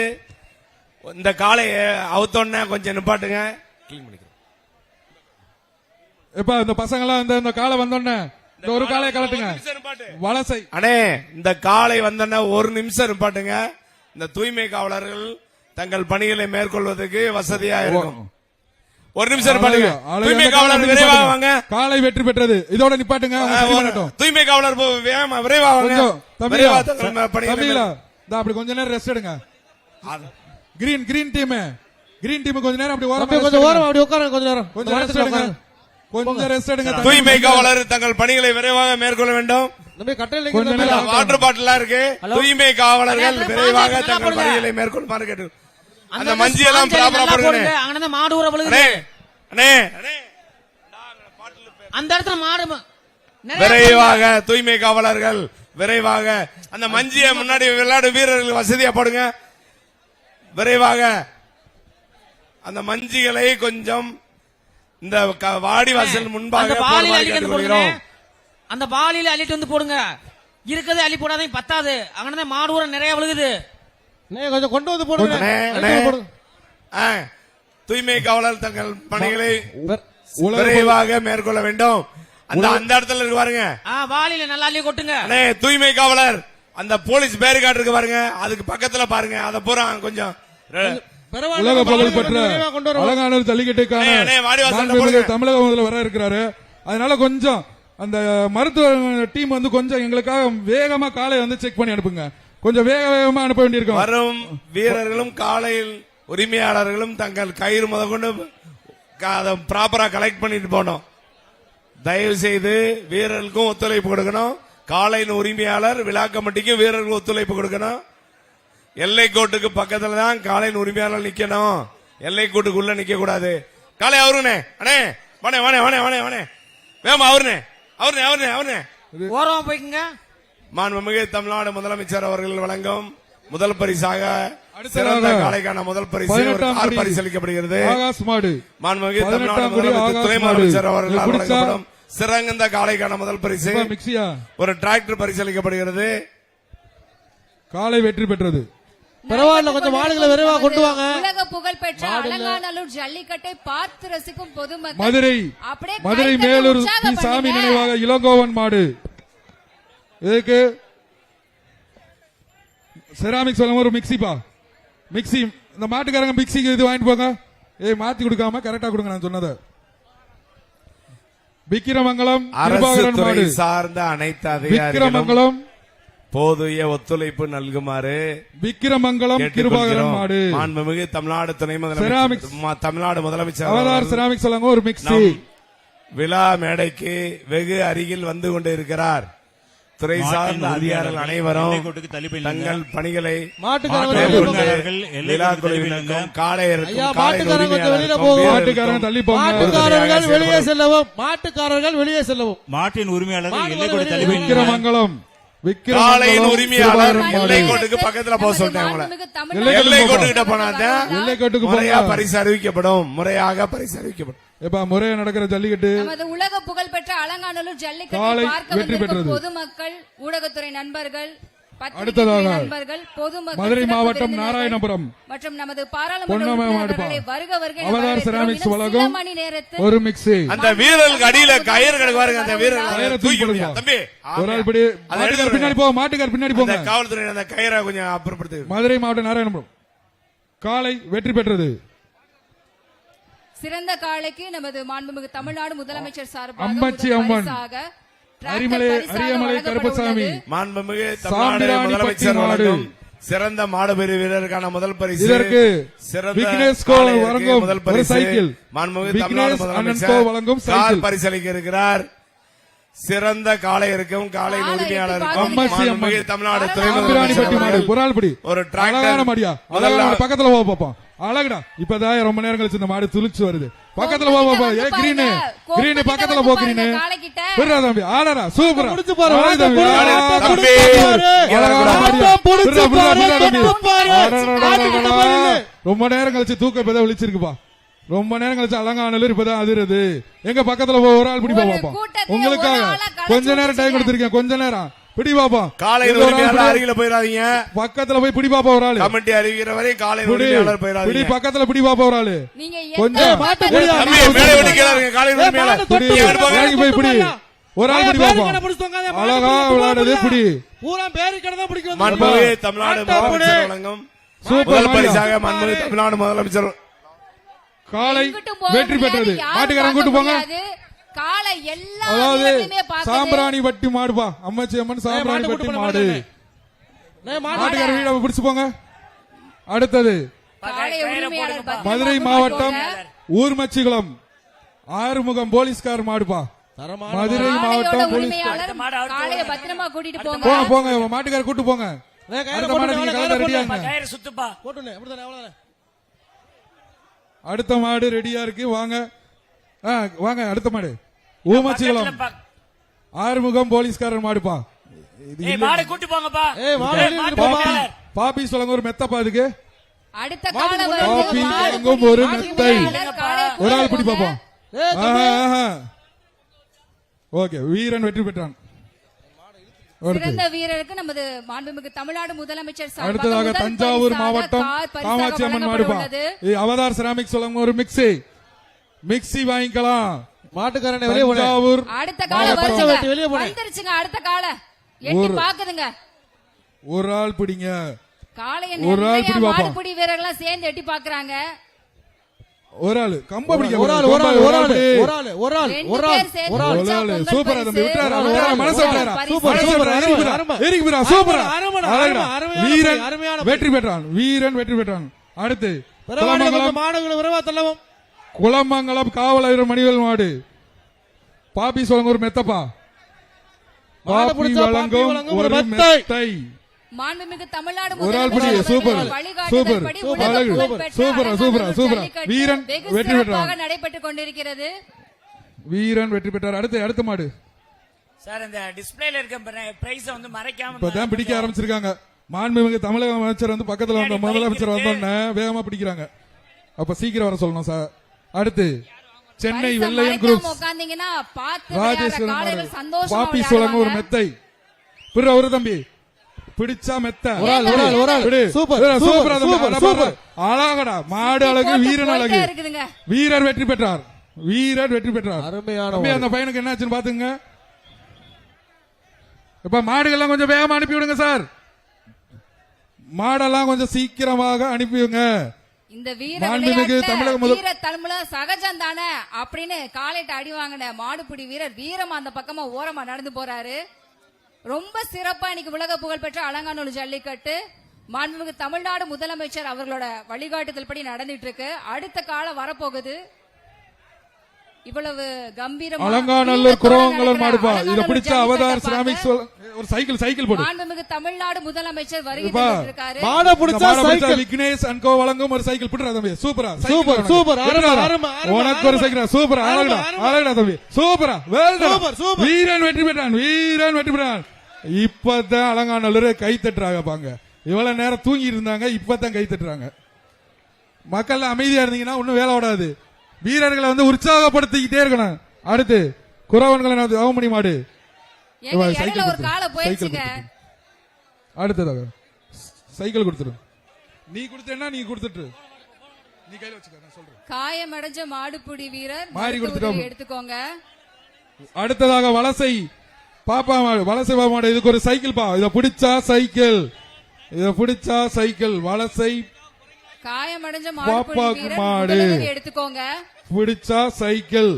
இந்த காளைய அவுத்தோன்ன கொஞ்சம் நிப்பாட்டுங்க. எப்ப இந்த பசங்க எல்லாம் இந்த காளை வந்தோடனே இந்த ஒரு காளையை கலட்டுங்க. வலசை அண்ணே இந்த காளை வந்தோன்ன ஒரு நிமிஷம் நிப்பாட்டுங்க. இந்த தூய்மை காவலர்கள் தங்கள் பணிகளை மேற்கொள்வதற்கு வசதியா இருக்கும். ஒரு நிமிஷம் நிப்பாட்டுங்க. தூய்மை காவலர் விரைவாக வாங்க. காளை வெற்றி பெற்றது. இதோட நிப்பாட்டுங்க. தூய்மை காவலர் விரைவாக வாங்க. அப்படி கொஞ்ச நேரம் ரெஸ்ட் எடுங்க. கிரீன் டீம் கொஞ்ச நேரம் அப்படி ஓரம் அப்படி உட்காருங்க. கொஞ்ச நேரம் கொஞ்சம் ரெஸ்ட் எடுங்க. கொஞ்சம் ரெஸ்ட் எடுங்க. தூய்மை காவலர் தங்கள் பணிகளை விரைவாக மேற்கொள்ள வேண்டும். வாட்டர் பாட்டில் இருக்கு. தூய்மை காவலர்கள் விரைவாக தங்கள் பணிகளை மேற்கொள்ளுமாறு கேட்டு அந்த மஞ்சி எல்லாம் ப்ராப்பரா போடுங்க. மாடு ஊற விழுகுது. அந்த இடத்துல மாடு விரைவாக தூய்மை காவலர்கள் விரைவாக அந்த மஞ்சிய முன்னாடி விளையாடும் வீரர்கள் வசதியா போடுங்க. விரைவாக அந்த மஞ்சிகளை கொஞ்சம் இந்த வாடி வாசல் முன்பாக அந்த பாலியில அள்ளிட்டு வந்து போடுங்க. இருக்கிறது அள்ளி போடாதே, பத்தாது. அங்கே மாடு ஊற நிறைய விழுகுது. கொஞ்சம் கொண்டு வந்து போடுங்க. தூய்மை காவலர் தங்கள் பணிகளை விரைவாக மேற்கொள்ள வேண்டும். அந்த இடத்துல இருக்கு பாருங்க. வாலியில நல்லா அள்ளி கொட்டுங்க. தூய்மை காவலர் அந்த போலீஸ் பேரிகார்டு இருக்கு பாருங்க, அதுக்கு பக்கத்துல பாருங்க. அத பூரா கொஞ்சம் உலக புகழ் பெற்ற அலங்காநல்லூர் ஜல்லிக்கட்டுக்கான தமிழக முதல்வர் வர இருக்கிறாரு. அதனால கொஞ்சம் அந்த மருத்துவ டீம் வந்து கொஞ்சம் எங்களுக்காக வேகமா காலை வந்து செக் பண்ணி அனுப்புங்க. கொஞ்சம் வேகமா அனுப்ப வேண்டியிருக்கும். வரும் வீரர்களும் காலையில் உரிமையாளர்களும் தங்கள் கயிறு முதற்கொண்டு ப்ராப்பரா கலெக்ட் பண்ணிட்டு போனோம். தயவு செய்து வீரர்களுக்கும் ஒத்துழைப்பு கொடுக்கணும். காலையின் உரிமையாளர் விழா கமிட்டிக்கும் வீரர்களுக்கு ஒத்துழைப்பு கொடுக்கணும். எல்லை கோட்டுக்கு பக்கத்துல தான் காலையின் உரிமையாளர் நிக்கணும். எல்லை கோட்டுக்குள்ள நிக்க கூடாது. காலை அவருனே அண்ணே வானே வானே வானே வானே வானே வேமா அவருனே அவருனே அவருனே அவருனே ஓரமா போய்க்குங்க. மாண்புமிகு தமிழ்நாடு முதலமைச்சர் அவர்கள் வழங்கும் முதல் பரிசாக சிறந்த காளைக்கான முதல் பரிசு பரிசளிக்கப்படுகிறது. மாண்புமிகு தமிழ்நாடு துணை முதலமைச்சர் அவர்கள் வழங்கப்படும் சிறந்த காளைக்கான முதல் பரிசு ஒரு டிராக்டர் பரிசளிக்கப்படுகிறது. காளை வெற்றி பெற்றது. பரவாயில்ல, கொஞ்சம் மாடுகளை விரைவாக கொண்டு வாங்க. உலக புகழ் பெற்ற அலங்காநல்லூர் ஜல்லிக்கட்டை பார்த்து ரசிக்கும் பொதுமக்கள். மதுரை மேலூர் சாமி நினைவாக இளங்கோவன் மாடு. இதுக்கு செராமிக் சொல்ல ஒரு மிக்சிப்பா. மிக்சி இந்த மாட்டுக்காரங்க மிக்சிக்கு இது வாங்கிட்டு போங்க. மாத்தி கொடுக்காம கரெக்டா கொடுங்க. நான் சொன்னதை விக்கிரமங்கலம் அரசு சார்ந்த அனைத்து விக்கிரமங்கலம் போதிய ஒத்துழைப்பு நல்குமாறு விக்கிரமங்கலம் கிருபாகரன் மாடு. மாண்புமிகு தமிழ்நாடு துணை முதலமைச்சர் தமிழ்நாடு முதலமைச்சர் அவதார் செராமிக் சொல்லுங்க ஒரு மிக்சி. விழா மேடைக்கு வெகு அருகில் வந்து கொண்டு இருக்கிறார். துறை சார்ந்த அதிகாரிகள் அனைவரும் தங்கள் பணிகளை மாட்டுக்காரர்கள் வெளியே செல்லவும். மாட்டுக்காரர்கள் வெளியே செல்லவும். மாட்டின் உரிமையாளர்கள் விக்கிரமங்கலம் காளையின் உரிமையாளர் எல்லைக்கோட்டுக்கு பக்கத்துல போக சொல்லிட்டேன். எல்லைக்கோட்டுக்கிட்ட போனாதான் முறையா பரிசு அறிவிக்கப்படும். முறையாக பரிசு அறிவிக்கப்படும். எப்ப முறையா நடக்கிற ஜல்லிக்கட்டு நமது உலக புகழ் பெற்ற அலங்காநல்லூர் ஜல்லிக்கட்டு பார்க்க வந்திருக்கும் பொதுமக்கள், ஊடகத்துறை நண்பர்கள் பத்திரிகை அடுத்ததாக நண்பர்கள், பொதுமக்கள், மதுரை சிறப்பு மாவட்டம் விருந்தினர்கள் நாராயணபுரம் மற்றும் நமது பாராளுமன்ற பொன்னமன உறுப்பினர்களை வருக வருக என அவதார் வரவேற்கிறோம். செராமிக்ஸ் இன்னும் சில வழங்கும் மணி நேரத்தில் ஒரு மிக்ஸி. அந்த வீரர்களுக்கு அடியில கயிறு கிடக்கு பாருங்க, அந்த கயிறை வீரர்கள் தூக்கி தூக்கி போடுங்க. முடியாது. தம்பி ஒரு ஆள் பிடி. அதை மாட்டுக்கார் எடுத்து பின்னாடி போங்க, மாட்டுக்கார் பின்னாடி போங்க. அந்த காவல்துறை அந்த கயிறை கொஞ்சம் அப்புறப்படுத்து. மதுரை மாவட்டம் நாராயணபுரம் காலை வெற்றி பெற்றது. சிறந்த காளைக்கு நமது மாண்புமிகு தமிழ்நாடு முதலமைச்சர் சார்பாக அம்மச்சி முதல் அம்மன். பரிசாக டிராக்டர் அரிமலை பரிசாக அரியமலை வழங்கப்பட கருப்பசாமி உள்ளது. மாண்புமிகு சாம்பிராணி தமிழ்நாடு முதலமைச்சர் பட்டி மாடு. வழங்கும் சிறந்த மாடுபிடி வீரருக்கான முதல் பரிசு. இதற்கு சிறந்த விக்னேஷ் கோ காளையருக்கு வழங்கும் முதல் ஒரு பரிசு. சைக்கிள். மாண்புமிகு தமிழ்நாடு விக்னேஷ் அண்ணன் முதலமைச்சர் கோ வழங்கும் கார் சைக்கிள். பரிசளிக்க இருக்கிறார். சிறந்த காளையருக்கும் காளையின் காளை உரிமையாளருக்கும் அம்மச்சி அம்மன். மாண்புமிகு தமிழ்நாடு துணை சாம்பிராணி முதலமைச்சர் பட்டி மாடு. அவர்கள் ஒரு ஆள் பிடி. ஒரு டிராக்டர் அழகான மாடியா, முதல்ல அழகான மாடு. பக்கத்துல போ பாப்போம். அழகுடா. இப்பதான் ரொம்ப நேரம் கழிச்சு இந்த மாடு துளிச்சு வருது. பக்கத்துல போ பாப்பா. ஏ கிரீனு கிரீனு பக்கத்துல போ கிரீனு. காளைக்கிட்ட விடுறா தம்பி, ஆடடா சூப்பரா. முடிச்சு பாரு, ஆடு தம்பி. ஆடு ஆடு தம்பி. அழகான மாடியா. ஆட்டம் புடிச்சு விடுறா, விடுறா, பாரு, விடுறா தம்பி. தொட்டு பாரு. அடடடடடடா. ஆட்டுக்கிட்ட பாரு இல்ல. ரொம்ப நேரம் கழிச்சு தூக்கம் இப்பதான் விழிச்சிருக்குப்பா. ரொம்ப நேரம் கழிச்சு அலங்கானலூர் இப்பதான் அதிருது. எங்க பக்கத்துல போ, ஒரு ஆள் பிடி ஒரு பாப்பா. கூட்டத்தை உங்களுக்காக ஒரு ஆளா கலைச்சு கொஞ்ச நேரம் டைம் வச்சிருக்கேன். கொடுத்திருக்கேன். கொஞ்ச நேரம் பிடி பாப்பா. காளையின் ஒரு ஆள் உரிமையாளர் பிடி. அருகில போயிடாதீங்க. பக்கத்துல போய் பிடி பாப்பா ஒரு ஆளு. கமிட்டி அறிவிக்கிற வரை காளையின் பிடி உரிமையாளர் பிடி. போயிடாதீங்க. பக்கத்துல பிடி பாப்பா ஒரு ஆளு. நீங்க கொஞ்சம் மாட்ட ஏய், முடியாது. தம்பி, தம்பி மேலே விட்டு கீழே இருங்க. காளையின் உரிமையாளர் பிடி. இங்கிட்டு போங்க. இறங்கி போய் பிடி. ஒரு ஆள் பிடி பாப்பா. அழகா விளையாடுது பிடி. பூரா பேருக்கடை தான் பிடிக்கும். மாண்புமிகு தமிழ்நாடு ஆட்டம் முதலமைச்சர் போடு. வழங்கும் சூப்பர் முதல் மாடியா. பரிசாக மாண்புமிகு தமிழ்நாடு முதலமைச்சர் காலை எங்கிட்டும் போக வெற்றி முடியாது, பெற்றது. யாரும் மாட்டுக்காரன் கூட்டு பார்க்க போங்க. முடியாது. காளை எல்லா அதாவது வீரர்களுமே பார்க்குது. சாம்பிராணி வட்டி மாடுப்பா. அம்மச்சி அம்மன் சாம்பிராணி மாட்டு வட்டி கூட்டு மாடு. போடு. மாட்டுக்கார வீட பிடிச்சு போங்க. அடுத்தது காளை உரிமையாளர் பத்திரமா மதுரை கூட்டிட்டு மாவட்டம் போங்க. ஊர்மச்சிகுளம் ஆறுமுகம் போலீஸ்கார் மாடுப்பா. மதுரை காளையோட மாவட்டம் போலீஸ். உரிமையாளர் காளைய பத்திரமா கூட்டிட்டு போங்க. போங்க போங்க, மாட்டுக்கார கூட்டு போங்க. அடுத்த மாடு நீங்க கலந்து ரெடியா இருங்க. போட்டுனே அப்படிதானே அவ்வளவுதானே. அடுத்த மாடு ரெடியா இருக்கு, வாங்க. வாங்க அடுத்த மாடு ஊமச்சிகுளம் ஆறுமுகம் போலீஸ்காரர் மாடுப்பா. இது இல்ல. மாடு கூட்டி போங்கப்பா. ஏய் மாடு வெளிய இருந்து பாப்பி போப்பா. பாப்பி சொல்லுங்க ஒரு மெத்தப்பா இதுக்கு. அடுத்த காளை வருது. பாப்பி மாடு எங்கும் ஒரு மெத்தை. உரிமையாளர் காளையை ஒரு ஆள் கூட்டிட்டு பிடி பாப்போம். ஏய் ஓகே, வீரன் வெற்றி பெற்றான். அடுத்து சிறந்த வீரருக்கு நமது மாண்புமிகு தமிழ்நாடு முதலமைச்சர் சார்பாக அடுத்ததாக முதல் தஞ்சாவூர் பரிசாக மாவட்டம் கார் பரிசாக காமாட்சி அம்மன் வழங்கப்பட மாடுப்பா. உள்ளது. அவதார் செராமிக் சொல்லுங்க ஒரு மிக்ஸி வாங்கிக்கலாம். மாட்டுக்காரனை வெளிய போடு. தஞ்சாவூர் அடுத்த காளை மாவட்டம். வருதுங்க. வெளிய போடு. வந்துருச்சுங்க அடுத்த காளை. எட்டி பாக்குதுங்க. ஒரு ஆள் பிடிங்க. காளைய ஒரு ஆள் நிறைய பிடி பாப்போம். மாடுபிடி வீரர்கள்லாம் சேர்ந்து எட்டி பாக்குறாங்க. ஒரு ஆள் கம்ப பிடிங்க. ஒரு ஆள் ஒரு ஆள் ஒரு ஆள் ஒரு ஆள் ஒரு ஆள் ரெண்டு ஒரு ஆள் பேர் சேர்ந்து ஒரு ஆள். பிடிச்சா ஒரு ஆள். பொங்கல் சூப்பரா தம்பி, பரிசு. விட்டுறாரா, ஒரு விட்டுறாரா, ஆள் மனசு விட்டுறாரா. பரிசு. சூப்பர், சூப்பர், இருக்குடா, அருமை. இருக்குடா, சூப்பரா. அருமை, அழகுடா. அருமையான வீரன் அருமையான வெற்றி பெற்றான். வீரன் வெற்றி பெற்றான். அடுத்து குலமங்கலம் மாடுகளை விரைவா தள்ளவும். குலமங்கலம் காவலர் மணிவேல் மாடு. பாப்பி சொல்லுங்க ஒரு மெத்தப்பா. மாடு பாப்பி பிடிச்சா பாப்பி வழங்கும் வழங்கும் ஒரு ஒரு மெத்தை. மெத்தை. மாண்புமிகு தமிழ்நாடு ஒரு ஆள் பிடி. முதலமைச்சர் சூப்பர் அவர்களின் சூப்பர் வழிகாட்டுதல்படி சூப்பர் உலக அழகு. புகழ்பெற்ற சூப்பரா சூப்பரா அலங்காநல்லூர் சூப்பரா. ஜல்லிக்கட்டு வீரன் வெகு வெற்றி சிறப்பாக பெற்றான். நடைபெற்றுக் கொண்டிருக்கிறது. வீரன் வெற்றி பெற்றார். அடுத்த மாடு சார் இந்த டிஸ்பிளேல இருக்க பிரைஸ் வந்து மறைக்காம இப்பதான் பிடிக்க ஆரம்பிச்சிருக்காங்க. மாண்புமிகு தமிழக அமைச்சர் வந்து பக்கத்துல வந்த முதலமைச்சர் வந்தோடனே வேகமா பிடிக்கிறாங்க. அப்ப சீக்கிரம் வர சொல்லணும் சார். அடுத்து சென்னை பரிசை வெள்ளையன் மறைக்காம குரூப்ஸ் உட்கார்ந்தீங்கன்னா பார்த்து விளையாடுற ராஜேஸ்வரன் காளைகள் மாடு. சந்தோஷமா பாப்பி சொல்லுங்க ஒரு விளையாடுவாங்க. மெத்தை. பிற ஒரு தம்பி பிடிச்சா மெத்த. ஒரு ஆள் ஒரு ஆள் ஒரு ஆள். பிடி. சூப்பர் சூப்பரா சூப்பர் தம்பி. சூப்பர் அழகா சூப்பர். அழகடா. மாடு அழகு, போட்டு வீரன் அழகு. போயிட்டே இருக்குதுங்க. வீரர் வெற்றி பெற்றார். வீரர் வெற்றி பெற்றார். அருமையான தம்பி, அந்த பையனுக்கு என்னாச்சுன்னு பாத்துங்க. இப்ப மாடுகள்லாம் கொஞ்சம் வேகமா அனுப்பி விடுங்க சார். மாடெல்லாம் கொஞ்சம் சீக்கிரமாக அனுப்பிவிடுங்க. இந்த வீர மாண்புமிகு தமிழக முதல் வீர தலைமுறை சகஜம் தானே அப்படின்னு காலையிட்ட அடி வாங்கின மாடுபிடி வீரர் வீரமா அந்த பக்கமா ஓரமா நடந்து போறாரு. ரொம்ப சிறப்பா இன்னைக்கு உலக புகழ்பெற்ற அலங்காநல்லூர் ஜல்லிக்கட்டு மாண்புமிகு தமிழ்நாடு முதலமைச்சர் அவர்களோட வழிகாட்டுதல் படி நடந்துட்டு இருக்கு. அடுத்த காலம் வரப்போகுது. இவ்வளவு கம்பீரமா அலங்காநல்லூர் குரவங்கலர் மாடுப்பா. இத அலங்காநல்லூர் பிடிச்ச அவதார் செராமிக்ஸ் ஒரு சைக்கிள் போடு. மாண்புமிகு தமிழ்நாடு முதலமைச்சர் வருகை இப்பா, தந்திருக்காரு. மாடை பிடிச்சா சைக்கிள். விக்னேஷ் அண்ட் கோ வழங்கும் ஒரு சைக்கிள். பிடிறா தம்பி. சூப்பரா சூப்பர் சூப்பர் அருமை அருமை உனக்கு ஒரு சைக்கிள். சூப்பரா அழகுடா அழகுடா தம்பி. சூப்பரா சூப்பர், சூப்பர். வீரன் வெற்றி பெற்றான். வீரன் வெற்றி பெற்றான். இப்பதான் அலங்காநல்லூர் கை தட்டுறாங்க பாங்க. இவ்வளவு நேரம் தூங்கி இருந்தாங்க, இப்பதான் கை தட்டுறாங்க. மக்கள் அமைதியா இருந்தீங்கன்னா ஒன்னும் வேலை விடாது. வீரர்களை வந்து உற்சாகப்படுத்திக்கிட்டே இருக்கணும். அடுத்து குறவன்களை அவமணி மாடு. எங்க இடையில ஒரு காலை போயிடுச்சுங்க. அடுத்ததாக சைக்கிள் கொடுத்துரு. நீ கொடுத்தேன்னா நீ கொடுத்துட்டு நீ கையில வச்சுக்க, நான் சொல்றேன். காயமடைஞ்ச மாடுபிடி வீரர் மாறி மருத்துவ கொடுத்துட்டோம். உதவி எடுத்துக்கோங்க. அடுத்ததாக வலசை பாப்பா மாடு, வலசை பாப்பா மாடு. இதுக்கு ஒரு சைக்கிள் பா. இத பிடிச்சா சைக்கிள், இத பிடிச்சா சைக்கிள். வலசை காயமடைஞ்ச பாப்பாக்கு மாடுபிடி வீரர் மாடு. முதலுதவி எடுத்துக்கோங்க. பிடிச்சா சைக்கிள்.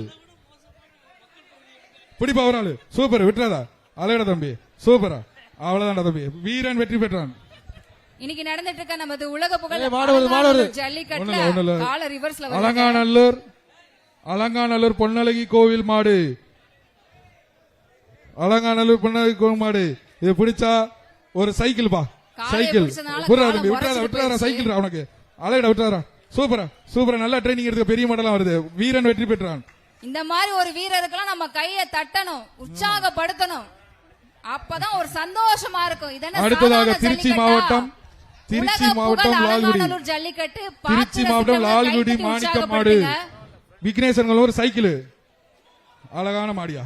பிடிப்பா ஒரு நாள். சூப்பர், விட்டுறாதா? அழகடா தம்பி, சூப்பரா. அவ்வளவுதான்டா தம்பி, வீரன் வெற்றி பெற்றான். இன்னைக்கு நடந்துட்டு இருக்க நமது உலக புகழ் ஏய், மாடு வருது, மாடு வருது. ஜல்லிக்கட்டுல ஒண்ணுல. கால ரிவர்ஸ்ல வருது. அலங்காநல்லூர் பொன்னழகி கோவில் மாடு. அலங்காநல்லூர் பொன்னழகி கோவில் மாடு. இது பிடிச்சா ஒரு சைக்கிள் பா. காலையை சைக்கிள் பிடிச்சனால புறா காலம் தம்பி, விட்டுறாதா? உரைச்சிட்டு விட்டுறாதா? போயிடுச்சு. சைக்கிள் அவனுக்கு அழகடா, விட்டுறாதா? சூப்பரா சூப்பரா, நல்லா ட்ரைனிங் எடுத்து பெரிய மாடலாம் வருது. வீரன் வெற்றி பெற்றான். இந்த மாதிரி ஒரு வீரருக்கெல்லாம் நம்ம கையை தட்டணும், உற்சாகப்படுத்தணும். அப்பதான் ஒரு சந்தோஷமா இருக்கும். இதென்ன அடுத்ததாக சாதாரண திருச்சி ஜல்லிக்கட்டா? மாவட்டம், திருச்சி உலக மாவட்டம் புகழ் லால்குடி. அலங்காநல்லூர் ஜல்லிக்கட்டு திருச்சி பார்த்து மாவட்டம் ரசிக்கிறவங்க லால்குடி கைத்தட்டி மாணிக்க மாடு. உற்சாகப்படுத்துங்க. விக்னேஸ்வரன் ஒரு சைக்கிள். அழகான மாடியா.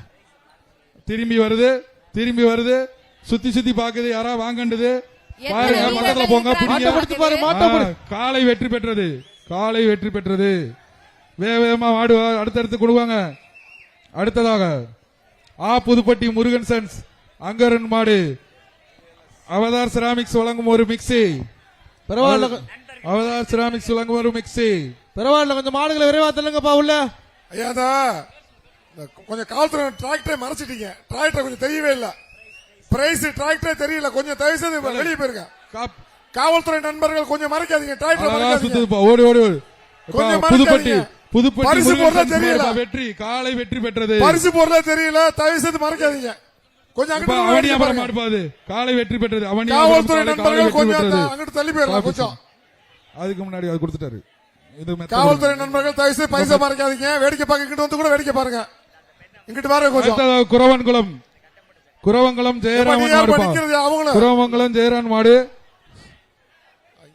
திரும்பி வருது, திரும்பி வருது. சுத்தி சுத்தி பாக்குது. யாரா வாங்கண்டது பாருங்க, எத்தனை பக்கத்துல வீரர்கள் போங்க, இருக்கிறாங்க? பிடிங்க. பிடிச்சு பாரு, மாட்டை பிடி. காலை வெற்றி பெற்றது, காலை வெற்றி பெற்றது. வேகமா மாடு அடுத்தடுத்து கொடுவாங்க. அடுத்ததாக புதுப்பட்டி முருகன் சன்ஸ் அங்கரன் மாடு. அவதார் செராமிக்ஸ் வழங்கும் ஒரு மிக்சி. பரவாயில்ல, அவதார் செராமிக்ஸ் வழங்கும் ஒரு மிக்சி. பரவாயில்ல. கொஞ்சம் மாடுகளை விரைவா தள்ளுங்கப்பா உள்ள. ஐயாதா கொஞ்சம் காவல்துறை டிராக்டரை மறைச்சிட்டீங்க. டிராக்டர் கொஞ்சம் தெரியவே இல்ல. பிரைஸ் டிராக்டரே தெரியல. கொஞ்சம் தயவு செய்து வெளியே போயிருங்க. காப்- காவல்துறை நண்பர்கள் கொஞ்சம் மறைக்காதீங்க. டிராக்டர் அழகா மறைக்காதீங்க. சுத்துதுப்பா. ஓடி ஓடி ஓடி. கொஞ்சம் புதுப்பட்டி மறைக்காதீங்க. புதுப்பட்டி பரிசு முருகன் பொருளே சன்ஸ் தெரியல. மாடுப்பா, வெற்றி. காலை வெற்றி பெற்றது. பரிசு பொருளே தெரியல. தயவு செய்து மறைக்காதீங்க. கொஞ்சம் இப்ப அங்கிட்டு அவனியாபுரம் பாருங்க. மாடுப்பாது. காலை வெற்றி பெற்றது. அவனியாபுரம் காவல்துறை காலை நண்பர்கள் வெற்றி கொஞ்சம் பெற்றது. அங்கிட்டு தள்ளி போயிடலாம். கொஞ்சம் அதுக்கு முன்னாடி அது கொடுத்துட்டாரு. இது மெத்தட். காவல்துறை நண்பர்கள் தயவு செய்து பைசா மறைக்காதீங்க. வேடிக்கை பார்க்க இங்கிட்டு வந்து கூட வேடிக்கை பாருங்க. இங்கிட்டு பாருங்க கொஞ்சம். அடுத்ததாக குரவன்குளம், குரவங்குளம் ஜெயராமன் நீ யார் மாடுப்பா. படிக்கிறது அவங்கள? குரவங்குளம் ஜெயராமன் மாடு.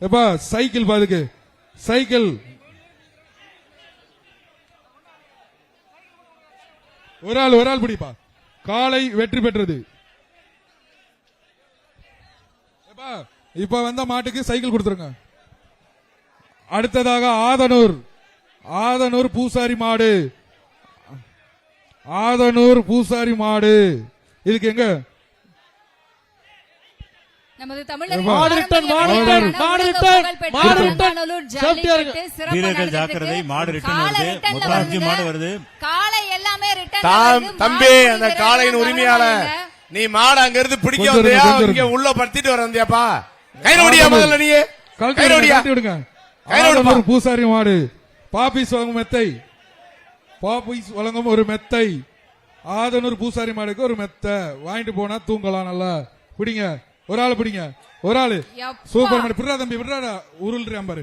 எப்பா சைக்கிள் பாதுக்கு சைக்கிள். ஒரு ஆள் பிடிப்பா. காலை வெற்றி பெற்றது. எப்பா, இப்ப வந்த மாட்டுக்கு சைக்கிள் கொடுத்துருங்க. அடுத்ததாக ஆதனூர் பூசாரி மாடு. ஆதனூர் பூசாரி மாடு. இதுக்கு எங்க நமது தமிழரின் மாடு ரிட்டன், மாடு ரிட்டன், மாடு ரிட்டன், மாடு ரிட்டன். அலங்காநல்லூர் சேஃப்டியா இருக்கு. ஜல்லிக்கட்டு சிறப்பா வீரர்கள் நடந்துட்டு ஜாக்கிரதை, இருக்கு. மாடு ரிட்டன் காளை வருது. ரிட்டன்ல மொத்தம் 5 வருதுங்க. மாடு வருது. காளை எல்லாமே ரிட்டன் தாம் வருது. தம்பி, மாடு அந்த வீரர்கள் காளையின் எல்லாம் உரிமையாளர், கவனமா நீ மாடு அங்க இருந்து பிடிக்க கொஞ்சம் வந்தியா? இருங்க, கொஞ்சம் இங்க இருங்க. உள்ள படுத்திட்டு வர வந்தியாப்பா? கையில ஓடியா முதல்ல நீ? கழட்டி கையில ஓடியா? விடுங்க. கையில விடுப்பா. ஆதனூர் பூசாரி மாடு. பாப்பீஸ் வழங்கும் மெத்தை. பாப்பீஸ் வழங்கும் ஒரு மெத்தை. ஆதனூர் பூசாரி மாடுக்கு ஒரு மெத்தை வாங்கிட்டு போனா தூங்கலாம். நல்லா பிடிங்க. ஒரு ஆள் பிடிங்க. ஒரு ஆளு யப்பா. சூப்பர் மாடு. விடுறா தம்பி, விடுறாடா. உருள்றான் பாரு.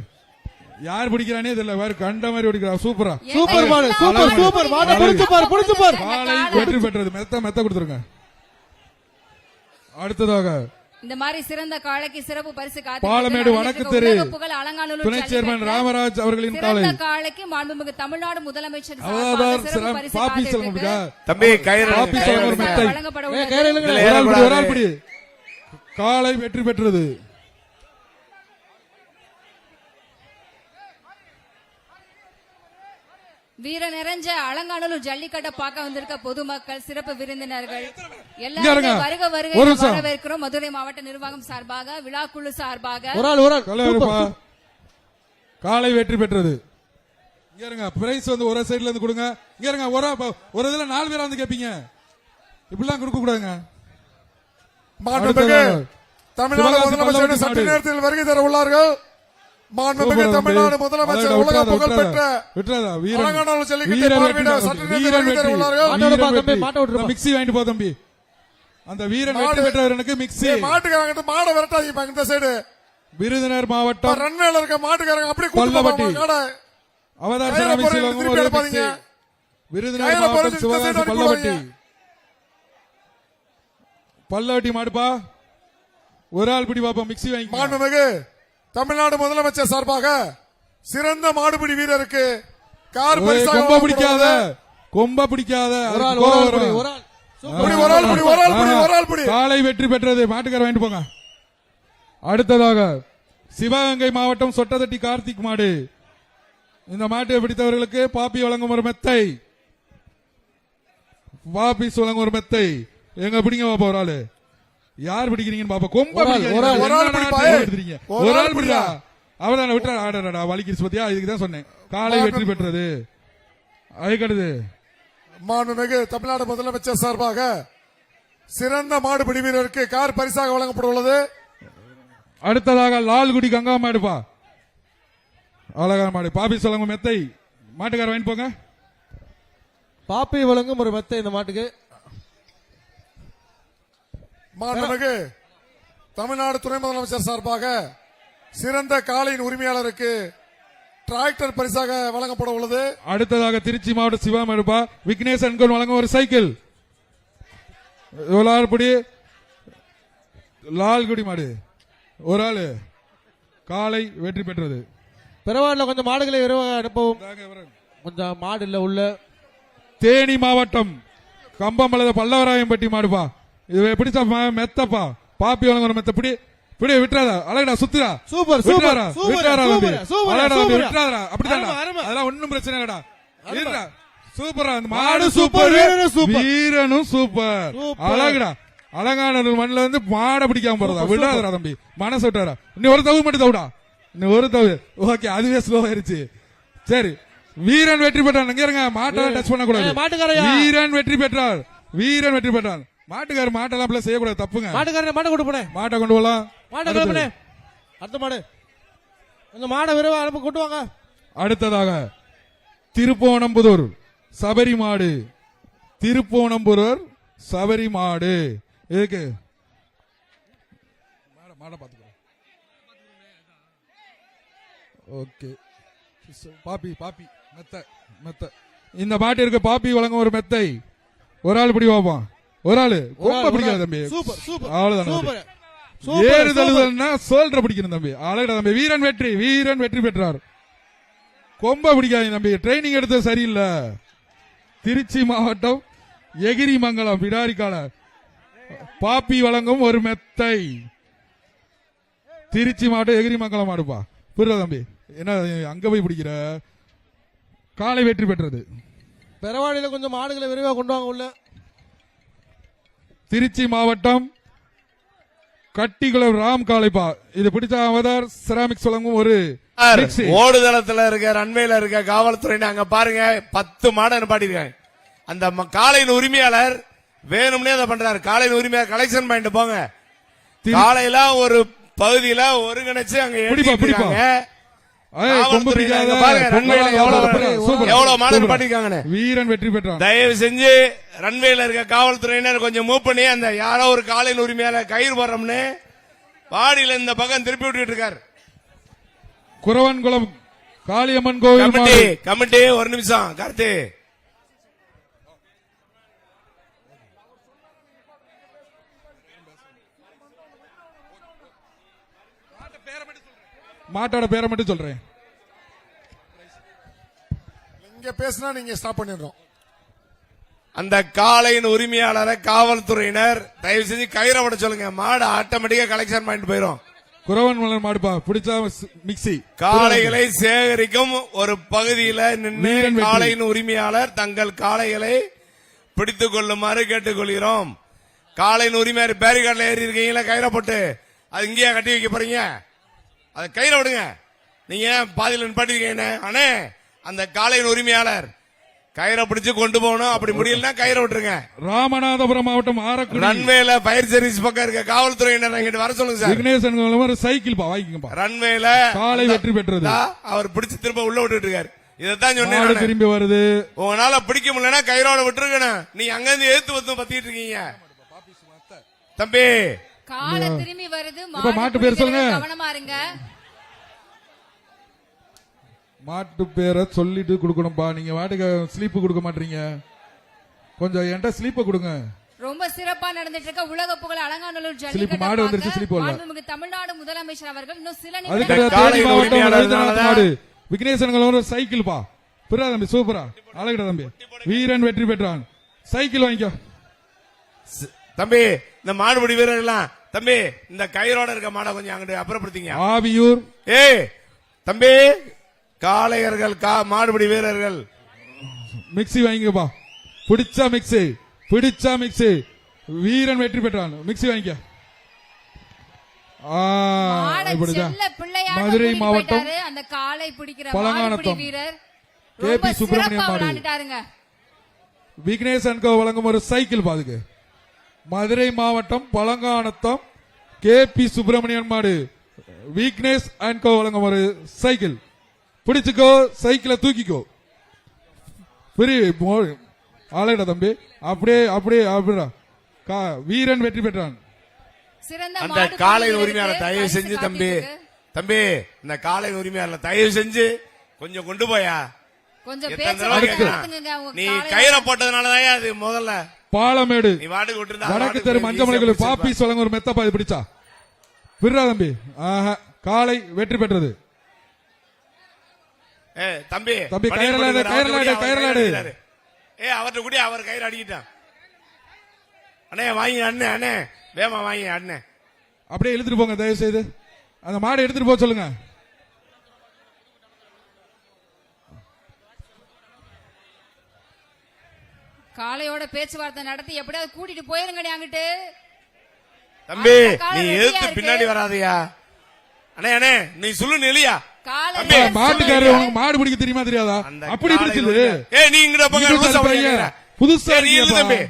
யார் பிடிக்கிறானே தெரியல. வேற கண்ட மாதிரி ஓடிக்கிறா. சூப்பரா. சூப்பர் மாடு, சூப்பர் சூப்பர். மாட்டை பிடிச்சு பாரு, பிடிச்சு பாரு. காலை வெற்றி பெற்றது. மெத்த கொடுத்துருங்க. அடுத்ததாக இந்த மாதிரி சிறந்த காளைக்கு சிறப்பு பரிசு பாலமேடு வடக்கு தெரு புகழ் அலங்காநல்லூர் துணை சேர்மன் ஜல்லிக்கட்டு. ராமராஜ் அவர்களின் காலை. சிறந்த காளைக்கு மாண்புமிகு தமிழ்நாடு முதலமைச்சர் அவதார் சார்பாக சிறப்பு பரிசு பாப்பீஸ் காத்துட்டு வழங்கும் இருக்கு. தம்பி கயிறு பாப்பீஸ் கயிறு வழங்கும் ஒரு மெத்தை. வழங்கப்பட ஏய், உள்ளது. கையில இல்லைங்க. இதுல ஒரு ஆள் பிடி. காலை வெற்றி பெற்றது. வீர நிறைஞ்ச அலங்காநல்லூர் ஜல்லிக்கட்டை பார்க்க வந்திருக்க பொதுமக்கள், சிறப்பு விருந்தினர்கள் இங்க இருங்க. எல்லாரும் வருக வருக ஒரு நிமிஷம். வரவேற்கிறோம். மதுரை மாவட்ட நிர்வாகம் சார்பாக, விழாக்குழு சார்பாக ஒரு ஆள், ஒரு ஆள். கலையரப்பா. காலை வெற்றி பெற்றது. இங்க இருங்க. பிரைஸ் வந்து ஒரு சைடுல இருந்து கொடுங்க. இங்க இருங்க. ஒரு இதுல 4 பேரா வந்து கேப்பீங்க. இப்படிலாம் கொடுக்க கூடாதுங்க. மாண்புமிகு அடுத்ததாக தமிழ்நாடு சிவகாசி முதலமைச்சர் பல்லவட்டி சற்று மாடு. நேரத்தில் வருகை தர உள்ளார்கள். மாண்புமிகு சூப்பர் தமிழ்நாடு தம்பி. முதலமைச்சர் அழகா உலக புகழ் பெற்ற விட்டுறாதா? வீரன் அலங்காநல்லூர் ஜல்லிக்கட்டை வீரன் பார்வையிட வெற்றி. சற்று நேரத்தில் வீரன் வருகை தர வெற்றி. உள்ளார்கள். மாட்டை விடுப்பா வீரன் தம்பி, வெற்றி. மாட்டை விட்டுருப்பா. மிக்ஸி வாங்கிட்டு போ தம்பி. அந்த வீரன் வெற்றி மாடு. பெற்றவருக்கு மிக்ஸி. மாட்டுக்காரங்க மாடை விரட்டாதீங்க இந்த சைடு. விருதுநகர் மாவட்டம் ரன்வேல இருக்க மாட்டுக்காரங்க அப்படி கொல்லப்பட்டி. கடை அவதார் கையில செராமிக்ஸ் போறது வழங்கும் திருப்பி ஒரு எடுப்பாதீங்க. மிக்ஸி. விருதுநகர் கையில போறது மாவட்டம் இந்த சிவகாசி சைடு பல்லவட்டி. அனுப்புவாங்க. பல்லவட்டி மாடுப்பா. ஒரு ஆள் பிடி பாப்பா. மிக்ஸி வாங்கி. மாண்புமிகு தமிழ்நாடு முதலமைச்சர் சார்பாக சிறந்த மாடுபிடி வீரருக்கு கார் பரிசாக கொம்ப பிடிக்காத, வழங்கப்படுகிறது. கொம்ப பிடிக்காத. ஒரு ஆள், அதுக்கு ஒரு ஆள் கோவம் பிடி, வரும். ஒரு ஆள். புடி, ஒரு ஆள் புடி, ஒரு ஆள் புடி, ஒரு ஆள் புடி. காலை வெற்றி பெற்றது. மாட்டுக்கார வாங்கிட்டு போங்க. அடுத்ததாக சிவகங்கை மாவட்டம் சொட்டதட்டி கார்த்திக் மாடு. இந்த மாட்டை பிடித்தவர்களுக்கு பாப்பி வழங்கும் ஒரு மெத்தை. பாப்பிஸ் வழங்கும் ஒரு மெத்தை. எங்க பிடிங்க பாப்பா ஒரு ஆளு. யார் பிடிக்கிறீங்கன்னு பாப்பா. கொம்ப ஒரு ஆள் பிடிப்பா. எடுத்துறீங்க. ஒரு ஆள் பிடிடா. அவதான விட்டா ஆடடா வலிக்கிச்சு பத்தியா. இதுக்கு தான் சொன்னேன் காலை வெற்றி பெற்றது. அதுக்கடுத்து மாண்புமிகு தமிழ்நாடு முதலமைச்சர் சார்பாக சிறந்த மாடுபிடி வீரருக்கு கார் பரிசாக வழங்கப்பட உள்ளது. அடுத்ததாக லால்குடி கங்கா மாடுப்பா. அழகான மாடு. பாப்பி சொல்லுங்க மெத்தை. மாட்டுக்கார வாங்கி போங்க. பாப்பி வழங்கும் ஒரு மெத்தை இந்த மாட்டுக்கு. மாண்புமிகு தமிழ்நாடு துணை முதலமைச்சர் சார்பாக சிறந்த காளையின் உரிமையாளருக்கு டிராக்டர் பரிசாக வழங்கப்பட உள்ளது. அடுத்ததாக திருச்சி மாவட்ட சிவா மாடுப்பா. விக்னேஷ் அன்கோன் வழங்கும் ஒரு சைக்கிள். லால்குடி லால்குடி மாடு ஒரு ஆளு காலை வெற்றி பெற்றது. பெருவாடில் கொஞ்சம் மாடுகளை விரைவாக அனுப்பவும். கொஞ்சம் மாடு இல்ல உள்ள. தேனி மாவட்டம் கம்பமலத பல்லவராயம்பட்டி மாடுப்பா. இது பிடிச்ச மெத்தப்பா. பாப்பி வழங்குற மெத்த பிடி பிடி விட்டுறாதா. அழகடா சுத்துடா. சூப்பர் விட்டுறாரா சூப்பர் விட்டுறாரா தம்பி. சூப்பர் அழகடா தம்பி சூப்பர். விட்டுறாதா. அப்படிதான்டா. அருமை. அதெல்லாம் ஒண்ணும் பிரச்சனை இல்லடா. இருடா. சூப்பரா அந்த மாடு மாடு சூப்பர், சூப்பர் வீரனும் சூப்பர். வீரனும் சூப்பர். சூப்பர். அழகுடா. அழகான மண்ணில் வந்து மாடை பிடிக்காம போறதா. விடாதடா தம்பி. மனசு விட்டாரா. இன்னும் ஒரு தவு மட்டும் தவுடா. இன்னும் ஒரு தவு. ஓகே அதுவே ஸ்லோ ஆயிருச்சு. சரி வீரன் வெற்றி பெற்றார். இங்க இருங்க. மாட்டெல்லாம் டச் பண்ண கூடாது. மாட்டுக்காரையா. வீரன் வெற்றி பெற்றார். வீரன் வெற்றி பெற்றார். மாட்டுக்கார மாட்டெல்லாம் பிள்ளை செய்யக்கூடாது. தப்புங்க. மாட்டுக்காரன் மாட்டை கொண்டு போனேன். மாட்டை கொண்டு போலாம். மாட்டை கிளம்புனே. அடுத்த மாடு கொஞ்சம் மாடை விரைவாக அனுப்ப கொண்டு வாங்க. அடுத்ததாக திருப்போணம்புதூர் சபரி மாடு. திருப்போணம்புதூர் சபரி மாடு. இதுக்கு மாடை பாத்துக்கிறோம். ஓகே பாப்பி பாப்பி மெத்த மெத்த. இந்த மாட்டிற்கு பாப்பி வழங்கும் ஒரு மெத்தை. ஒரு ஆள் பிடி பார்ப்போம். ஒரு ஆளு ரொம்ப பிடிக்காது தம்பி. சூப்பர் சூப்பர் அவ்வளவுதான். சூப்பர் ஏறுதழுதல்னா சோல்டர் பிடிக்கணும் தம்பி. அழகடா தம்பி. வீரன் வெற்றி. வீரன் வெற்றி பெற்றார். கொம்ப பிடிக்காது தம்பி. ட்ரைனிங் எடுத்தது சரியில்லை. திருச்சி மாவட்டம் எகிரிமங்கலம் பிடாரிக்கால பாப்பி வழங்கும் ஒரு மெத்தை. திருச்சி மாவட்டம் எகிரிமங்கலம் மாடுப்பா. புரியுதா தம்பி. என்ன அங்க போய் பிடிக்கிற. காலை வெற்றி பெற்றது. பெருவாடியில கொஞ்சம் மாடுகளை விரைவாக கொண்டு வாங்க உள்ள. திருச்சி மாவட்டம் கட்டிக்குளம் ராம் காளைப்பா. இது பிடிச்ச அவதார் செராமிக்ஸ் வழங்கும் ஒரு mixi. ஓடுதளத்துல இருக்க ரன்வேல இருக்க காவல்துறை அங்க பாருங்க 10 மாடை நிப்பாட்டிருக்காங்க. அந்த காளையின் உரிமையாளர் வேணும்னே அதை பண்றாரு. காளையின் உரிமையாளர் கலெக்ஷன் பாயிண்ட் போங்க. காலையில ஒரு பகுதியில ஒருங்கிணைச்சு அங்க எழுதிருக்காங்க. எவ்வளவு மாடு நிப்பாட்டிருக்காங்க. வீரன் வெற்றி பெற்றார். தயவு செஞ்சு ரன்வேல இருக்க காவல்துறையினர் கொஞ்சம் மூவ் பண்ணி அந்த யாரோ ஒரு காலையின் உரிமையாளர் கயிறு போடுறோம்னு பாடியில இந்த பக்கம் திருப்பி விட்டுட்டு இருக்காரு. குறவன்குளம் காளியம்மன் கோவில் கமிட்டி ஒரு நிமிஷம். கார்த்தி மாட்டோட பேரை மட்டும் சொல்றேன். இங்க பேசினா நீங்க ஸ்டாப் பண்ணிடுறோம். அந்த காளையின் உரிமையாளரை காவல்துறையினர் தயவு செஞ்சு கயிறை விட சொல்லுங்க. மாடு ஆட்டோமேட்டிக்கா கலெக்ஷன் பாயிண்ட் போயிடும். குறவன் மலர் மாடுப்பா. பிடிச்சா மிக்சி. காளைகளை சேகரிக்கும் ஒரு பகுதியில் நின்று காளையின் உரிமையாளர் தங்கள் காளைகளை பிடித்துக் கொள்ளுமாறு கேட்டுக்கொள்கிறோம். காளையின் உரிமையாளர் பேரிகார்டில் ஏறி இருக்கீங்களா கயிறை போட்டு அது இங்கேயே கட்டி வைக்க போறீங்க. அதை கயிறை விடுங்க. நீங்க பாதியில் நிப்பாட்டிருக்கீங்க. அண்ணே அந்த காளையின் உரிமையாளர் கயிறை பிடிச்சு கொண்டு போகணும். அப்படி முடியலன்னா கயிறை விட்டுருங்க. ராமநாதபுரம் மாவட்டம் ஆரக்குடி ரன்வேல ஃபயர் சர்வீஸ் பக்கம் இருக்க காவல்துறையினர் இங்கிட்டு வர சொல்லுங்க சார். விக்னேசன் ஒரு சைக்கிள் வாங்கிக்கப்பா. ரன்வேல காலை வெற்றி பெற்றது. அவர் பிடிச்சு திரும்ப உள்ள விட்டுட்டு இருக்காரு. இதைத்தான் சொன்னேன். திரும்பி வருது. உங்களால பிடிக்க முடியலன்னா கயிறோட விட்டுருக்கணும். நீங்க அங்க இருந்து எழுத்து வந்து பத்திட்டு இருக்கீங்க தம்பி. கால திரும்பி வருது. இப்ப மாட்டு பேர் சொல்லுங்க. கவனமா இருங்க. மாட்டு பேரை சொல்லிட்டு கொடுக்கணும்பா. நீங்க வாட்டுக்கு ஸ்லீப் கொடுக்க மாட்டீங்க. கொஞ்சம் என்கிட்ட ஸ்லீப்ப கொடுங்க. ரொம்ப சிறப்பா நடந்துட்டு இருக்க உலக புகழ் அலங்காநல்லூர் ஸ்லீப் மாடு வந்துருச்சு. ஸ்லீப் வரல. ஜல்லிக்கட்டு தமிழ்நாடு முதலமைச்சர் அவர்கள் இன்னும் சில மாடு விக்னேசன் ஒரு சைக்கிள் பா. புரியா தம்பி. சூப்பரா அழகிட தம்பி. வீரன் வெற்றி பெற்றான். சைக்கிள் வாங்கிக்கோ தம்பி. இந்த மாடுபிடி வீரர் எல்லாம் தம்பி இந்த கயிறோட இருக்க மாடை கொஞ்சம் அங்கிட்டு அப்புறப்படுத்திங்க. ஆவியூர் ஏய் தம்பி, காளையர்கள் மாடுபிடி வீரர்கள் மிக்ஸி வாங்கிக்கப்பா. பிடிச்சா மிக்ஸி, பிடிச்சா மிக்ஸி. வீரன் வெற்றி பெற்றான். மிக்ஸி வாங்கிக்க. மாட இப்படிதான் செல்ல பிள்ளையாக மதுரை கூட்டிட்டு மாவட்டம் போயிட்டாரு. அந்த காளை பிடிக்கிற பழங்கானத்தம் மாடுபிடி வீரர் கே.பி. ரொம்ப சுப்பிரமணியம் சிறப்பா மாடு. விளையாண்டுட்டாருங்க. விக்னேஷ் அண்ட் கோ வழங்கும் ஒரு சைக்கிள் பாதுக்கு. மதுரை மாவட்டம் பழங்கானத்தம் கே.பி. சுப்பிரமணியன் மாடு. விக்னேஷ் அண்ட் கோ வழங்கும் ஒரு சைக்கிள். பிடிச்சுக்கோ, சைக்கிளை தூக்கிக்கோ. ஆலைடா தம்பி, அப்படியே அப்படியே அப்படிடா. வீரன் வெற்றி பெற்றான். சிறந்த அந்த மாடுபிடி காளையின் வீரருக்கு உரிமையாளர் தயவு பரிசு செஞ்சு தம்பி, காத்திருக்கு. தம்பி இந்த காளையின் உரிமையாளர் தயவு செஞ்சு கொஞ்சம் கொண்டு போயா. கொஞ்சம் எத்தனை பேச்சு தடவை வார்த்தை கேட்கலாம். நடத்துங்க உங்க நீ காளையோட. கயிறை போட்டதுனாலதான் அது முதல்ல பாலமேடு நீ வாட்டுக்கு விட்டுருந்தா வடக்கு தெரு மஞ்சமலைகள் பாப்பீஸ் வழங்க ஒரு மெத்தப்பா இது பிடிச்சா. விடுறா தம்பி. ஆஹா, காளை வெற்றி பெற்றது. தம்பி தம்பி, கயிறலாடு, கயிறலாடு, கயிறலாடு. அவர்கிட்ட கூட அவர் கயிறு அடிக்கிட்டான். அண்ணே வாங்கி அண்ணே, அண்ணே வேமா வாங்கி அண்ணே. அப்படியே இழுத்துட்டு போங்க தயவு செய்து. அந்த மாடை எடுத்துட்டு போக சொல்லுங்க. காளையோட பேச்சுவார்த்தை நடத்தி எப்படியாவது கூட்டிட்டு போயிருங்கடி அங்கிட்டு. தம்பி அந்த காளை நீ ரெடியா எதிர்த்து இருக்கு. பின்னாடி வராதயா. அண்ணே அண்ணே நீ சொல்லு நெலியா. காளை தம்பி, மாட்டுக்காரர் உனக்கு மாடு பிடிக்க தெரியுமா தெரியாதா? அந்த அப்படி காளை பிடிச்சது. நீ இங்கட பக்கம் புதுசா லூசா இருப்பீங்க. பண்ணிக்கிற. புதுசா நீ இரு இருக்கீங்க தம்பி.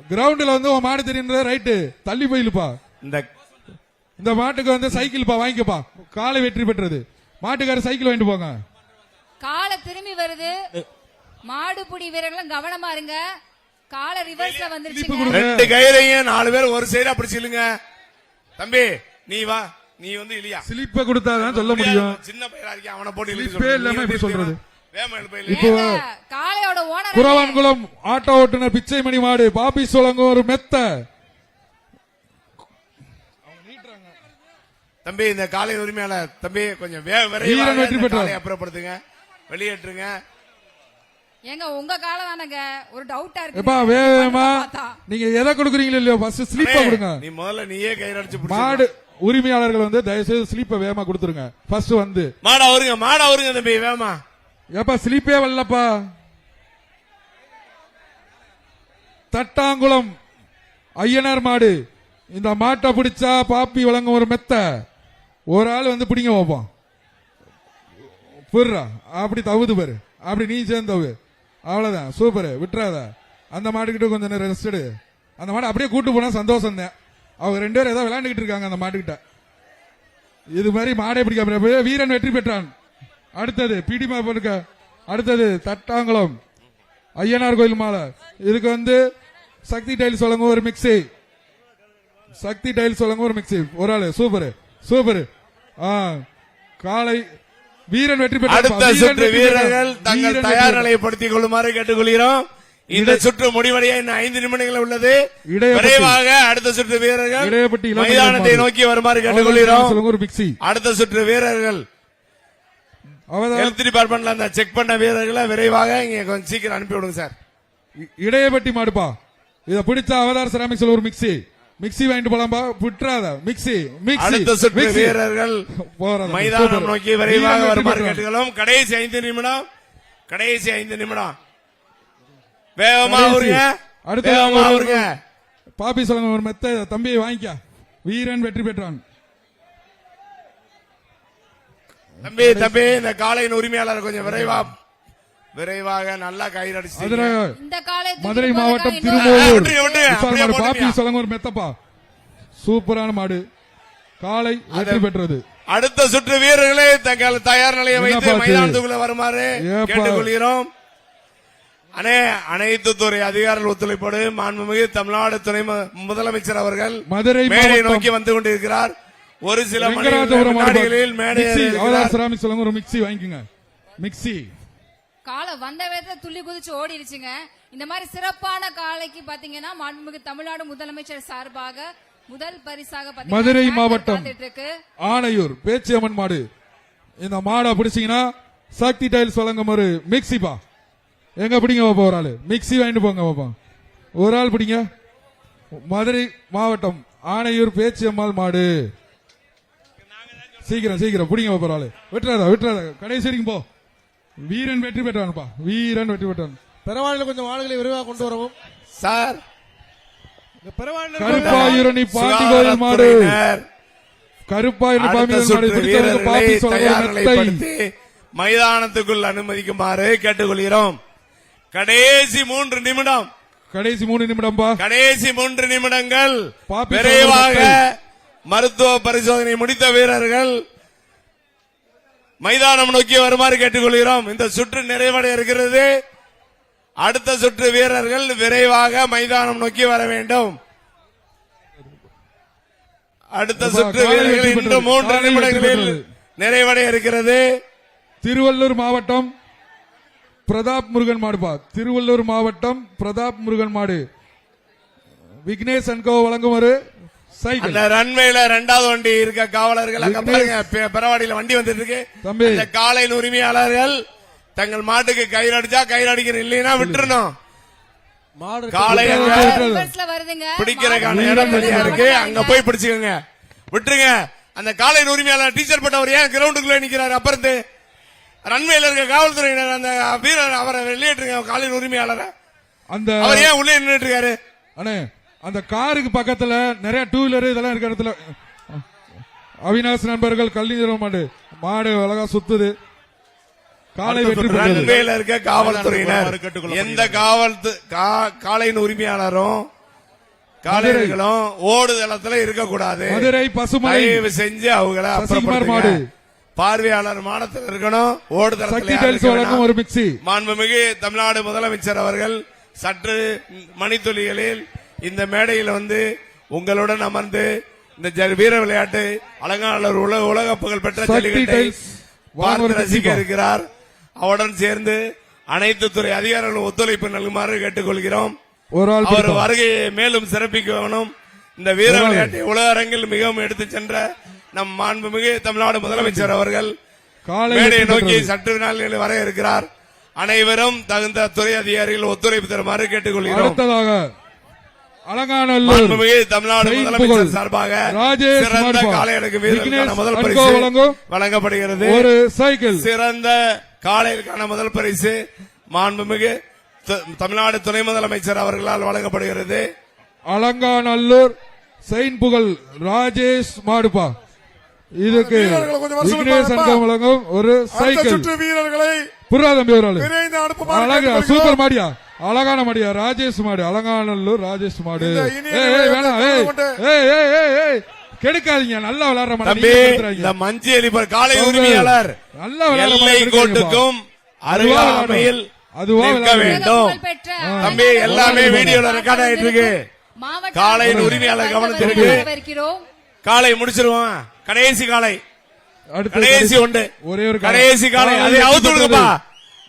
கிரவுண்ட்ல வந்து உன் மாடு தெரியுன்ற ரைட்டு தள்ளி போயிலுப்பா. இந்த இந்த மாட்டுக்கு வந்து சைக்கிள் பா வாங்கிக்கப்பா. காலை வெற்றி பெற்றது. மாட்டுக்காரர் சைக்கிள் வாங்கிட்டு போங்க. காளை திரும்பி வருது. மாடுபிடி வீரர்களும் கவனமா இருங்க. காளை ரிவர்ஸ்ல வந்துருச்சு. ரெண்டு கயிறையும் 4 பேர் ஒரு சைடா பிடிச்சிலுங்க. தம்பி நீ வா, நீ வந்து இல்லையா ஸ்லிப்ப கொடுத்தாதான் சொல்ல முடியும். சின்ன பையனா இருக்கே, அவனை போட்டு ஸ்லிப்பே இல்லாம எப்படி சொல்றது? இப்போ காளையோட ஓனர் குறவான்குளம் ஆட்டோ ஓட்டுநர் பிச்சைமணி மாடு பாபி சோழங்க ஒரு மெத்த. தம்பி இந்த காலை உரிமையாளர் தம்பி கொஞ்சம் வீரன் வெற்றி விரைவாக பெற்றார். காளையை அப்புறப்படுத்துங்க, வெளியேற்றுங்க. எங்க உங்க காலை தானங்க ஒரு டவுட்டா இருக்கு. எப்பா வேகமா நீங்க எதை கொடுக்குறீங்களோ இல்லையோ ஃபர்ஸ்ட் ஸ்லிப்ப கொடுங்க. நீ முதல்ல நீயே கயிறு அடிச்சு மாடு உரிமையாளர்கள் வந்து தயவு செய்து ஸ்லிப்ப வேகமா கொடுத்துருங்க. ஃபர்ஸ்ட் வந்து மாடா வருங்க, மாடா வருங்க தம்பி வேமா. ஏப்பா ஸ்லிப்பே வரலப்பா. தட்டாங்குளம் ஐயனார் மாடு. இந்த மாட்டை பிடிச்சா பாப்பி வழங்கும் ஒரு மெத்த. ஒரு ஆள் வந்து பிடிங்க வைப்போம். புர்றா அப்படி தவுது பாரு. அப்படி நீ சேர்ந்தவு அவ்வளவுதான். சூப்பர், விட்டுறாத. அந்த மாட்டுக்கிட்ட கொஞ்சம் நேரம் ரெஸ்ட் எடு. அந்த மாடு அப்படியே கூட்டு போனா சந்தோஷம் தான். அவங்க 2 பேரும் ஏதோ விளையாண்டுகிட்டு இருக்காங்க அந்த மாட்டுக்கிட்ட. இது மாதிரி மாடை பிடிக்க வீரன் வெற்றி பெற்றான். அடுத்தது பிடிமா பண்ணுக்க. அடுத்தது தட்டாங்குளம் ஐயனார் கோயில் மாலை. இதுக்கு வந்து சக்தி டைல்ஸ் வழங்கும் ஒரு மிக்ஸி. சக்தி டைல்ஸ் வழங்கும் ஒரு மிக்ஸி. ஒரு ஆளு சூப்பர் சூப்பர். காலை வீரன் வெற்றி பெற்றார். அடுத்த சுற்று வீரர்கள் தங்கள் தயார் நிலைப்படுத்திக் கொள்ளுமாறு கேட்டுக்கொள்கிறோம். இந்த சுற்று முடிவடைய இன்னும் 5 நிமிடங்கள் உள்ளது. விரைவாக அடுத்த சுற்று வீரர்கள் இடையப்பட்டி மைதானத்தை நோக்கி வருமாறு கேட்டுக்கொள்கிறோம். ஒரு மிக்ஸி. அடுத்த சுற்று வீரர்கள் ஹெல்த் டிபார்ட்மெண்ட்ல அந்த செக் பண்ண வீரர்களை விரைவாக இங்க கொஞ்சம் சீக்கிரம் அனுப்பி விடுங்க சார். இடையப்பட்டி மாடுப்பா. இத பிடிச்ச அவதார் செராமிக்ஸ்ல ஒரு மிக்ஸி. மிக்ஸி வாங்கிட்டு போலாம்பா. விட்டுறாத. Mixie mixie. அடுத்த சுற்று வீரர்கள் மைதானம் நோக்கி விரைவாக வருமாறு கேட்டுக்கிறோம். கடைசி 5 நிமிடம், கடைசி 5 நிமிடம். வேகமா வருங்க, வேகமா வருங்க. பாப்பி சொல்லுங்க ஒரு மெத்த. தம்பியை வாங்கிக்க. வீரன் வெற்றி பெற்றான். தம்பி தம்பி இந்த காளையின் உரிமையாளர் கொஞ்சம் விரைவாக நல்லா கயிறு அடிச்சு. இந்த காலை மதுரை மாவட்டம் திருமூர் பாப்பி சொல்லுங்க ஒரு மெத்தப்பா. சூப்பரான மாடு. காளை வெற்றி பெற்றது. அடுத்த சுற்று வீரர்களே தங்கள் தயார் நிலையை வைத்து மைதானத்துக்குள்ள வருமாறு கேட்டுக்கொள்கிறோம். அனைத்து துறை அதிகாரிகள் ஒத்துழைப்போடு மாண்புமிகு தமிழ்நாடு துணை முதலமைச்சர் அவர்கள் மதுரை மேடை நோக்கி வந்து கொண்டிருக்கிறார். ஒரு சில மணிகளில் மேடை சொல்லுங்க ஒரு மிக்ஸி வாங்கிக்கோங்க. மிக்ஸி காலை வந்த வேகத்துல துள்ளி குதிச்சு ஓடிடுச்சுங்க. இந்த மாதிரி சிறப்பான காளைக்கு பாத்தீங்கன்னா மாண்புமிகு தமிழ்நாடு முதலமைச்சர் சார்பாக முதல் பரிசாக மதுரை மாவட்டம் ஆணையூர் பேச்சியம்மன் மாடு. இந்த மாடை பிடிச்சீங்கன்னா சக்தி டைல்ஸ் வழங்கும் ஒரு மிக்ஸிப்பா. எங்க பிடிங்க பாப்பா. ஒரு ஆளு மிக்ஸி வாங்கிட்டு போங்க பாப்பா. ஒரு ஆள் பிடிங்க. மதுரை மாவட்டம் ஆணையூர் பேச்சியம்மாள் மாடு. சீக்கிரம் சீக்கிரம் புடிங்க பரவாயில்ல. விட்டுறாத கடைசி வரைக்கும் போ. வீரன் வெற்றி பெற்றான்ப்பா, வீரன் வெற்றி பெற்றான். பெருவாளில கொஞ்சம் மாடுகளை விரைவாக கொண்டு வரவும் சார். இந்த பெருவாளில கருப்பாயூரணி பாண்டி கோயில் மாடு. கருப்பாயூரணி பாண்டி கோயில் மாடு. பிடித்தவருக்கு பாப்பி தயார்நிலைப்படுத்தி மைதானத்துக்குள் அனுமதிக்குமாறு கேட்டுக்கொள்கிறோம். கடைசி 3 நிமிடம். கடைசி 3 நிமிடம்பா. கடைசி 3 நிமிடங்கள். பாப்பி விரைவாக சொல்வது மருத்துவ பரிசோதனை முடித்த வீரர்கள் மைதானம் நோக்கி வருமாறு கேட்டுக்கொள்கிறோம். இந்த சுற்று நிறைவடைய இருக்கிறது. அடுத்த சுற்று வீரர்கள் விரைவாக மைதானம் நோக்கி வர வேண்டும். அடுத்த சுற்று வீரர்கள் இன்று 3 நிமிடங்களில் நிறைவடைய இருக்கிறது. திருவள்ளூர் மாவட்டம் பிரதாப் முருகன் மாடுப்பா. திருவள்ளூர் மாவட்டம் பிரதாப் முருகன் மாடு. விக்னேஷ் அன்கோ வழங்கும் ஒரு சைக்கிள். அந்த ரன்வேல 2வது வண்டி இருக்க காவலர்கள் அங்க பாருங்க, பெறவாடியில வண்டி வந்துட்டு இருக்கு. தம்பி, அந்த காளையின் உரிமையாளர்கள் தங்கள் மாட்டுக்கு கயிறு அடிச்சா கயிறு அடிக்கிற, இல்லைன்னா விட்டுறணும். மாடு காளை ரிவர்ஸ்ல வருதுங்க. பிடிக்கிறதுக்கான இடம் வெளியா இருக்கு, அங்க போய் பிடிச்சுக்கோங்க. விட்டுருங்க. அந்த காளையின் உரிமையாளர் டீச்சர் பட்டவர் ஏன் கிரவுண்டுக்குள்ள நிக்கிறாரு? அப்புறம் ரன்வேல இருக்க காவல்துறையினர் அந்த வீரர் அவரை வெளியேற்றுங்க. காளையின் உரிமையாளரை அந்த அவர் ஏன் உள்ளே நின்றுட்டு இருக்காரு? அண்ணே, அந்த காருக்கு பக்கத்துல நிறைய 2 வீலர் இதெல்லாம் இருக்க இடத்துல அவினாஷ் நண்பர்கள் கல்லிஞ்சரம் மாடு. மாடு அழகா சுத்துது. காலை வெற்றி பெற்றது. ரன்வேல இருக்க காவல்துறையினர் எந்த காளையின் உரிமையாளரும் காளையர்களும் ஓடுதளத்துல இருக்கக்கூடாது. மதுரை பசுமலை தயவு செஞ்சு அவங்கள சசிகுமார் மாடு. பார்வையாளர் மாடத்தில் இருக்கணும். சக்தி டைல்ஸ் வழங்கும் ஒரு மிக்சி. மாண்புமிகு தமிழ்நாடு முதலமைச்சர் அவர்கள் சற்று மணித்துளிகளில் இந்த மேடையில் வந்து உங்களுடன் அமர்ந்து இந்த வீர விளையாட்டு அலங்காநல்லூர் உலக புகழ் பெற்ற ஜல்லிக்கட்டை பார்த்து ரசிக்க இருக்கிறார். அவருடன் சேர்ந்து அனைத்து துறை அதிகாரிகளும் ஒத்துழைப்பு நல்குமாறு கேட்டுக்கொள்கிறோம். அவர் வருகையை மேலும் சிறப்பிக்கணும். இந்த வீர விளையாட்டை உலக அரங்கில் மிகவும் எடுத்து சென்ற நம் மாண்புமிகு தமிழ்நாடு முதலமைச்சர் அவர்கள் மேடையை நோக்கி சற்று நாளில் வர இருக்கிறார். அனைவரும் தகுந்த துறை அதிகாரிகள் ஒத்துழைப்பு தருமாறு கேட்டுக்கொள்கிறோம். அடுத்ததாக அலங்காநல்லூர் மாண்புமிகு தமிழ்நாடு முதலமைச்சர் சார்பாக சிறந்த காளையனுக்கு வீரருக்கான முதல் பரிசு வழங்கப்படுகிறது. ஒரு சைக்கிள். சிறந்த காளையருக்கான முதல் பரிசு மாண்புமிகு தமிழ்நாடு துணை முதலமைச்சர் அவர்களால் வழங்கப்படுகிறது. அலங்காநல்லூர் செயின் புகழ் ராஜேஷ் மாடுப்பா. இதுக்கு விக்னேஷ் அன்கோ வழங்கும் ஒரு சைக்கிள். வீரர்களை புறாதம்பி ஒரு ஆளு விரைந்து அழகா அனுப்புமாறு சூப்பர் மாடியா, அழகான மாடியா. ராஜேஷ் மாடு, அலங்காநல்லூர் ராஜேஷ் மாடு. கெடுக்காதீங்க, நல்லா விளையாடுற மாடு. மஞ்சி எலிபர் காளை உரிமையாளர் நல்லா விளையாடுற கோட்டுக்கும் அருகாமையில் அதுவா நிற்க வேண்டும். தம்பி எல்லாமே வீடியோல ரெக்கார்ட் ஆயிட்டு இருக்கு. காளையின் உரிமையாளர் கவனத்திற்கு. காளை முடிச்சிருவோம். கடைசி காளை, கடைசி ஒன்று, ஒரே ஒரு கடைசி காளை. அதை அவுத்து விடுங்கப்பா,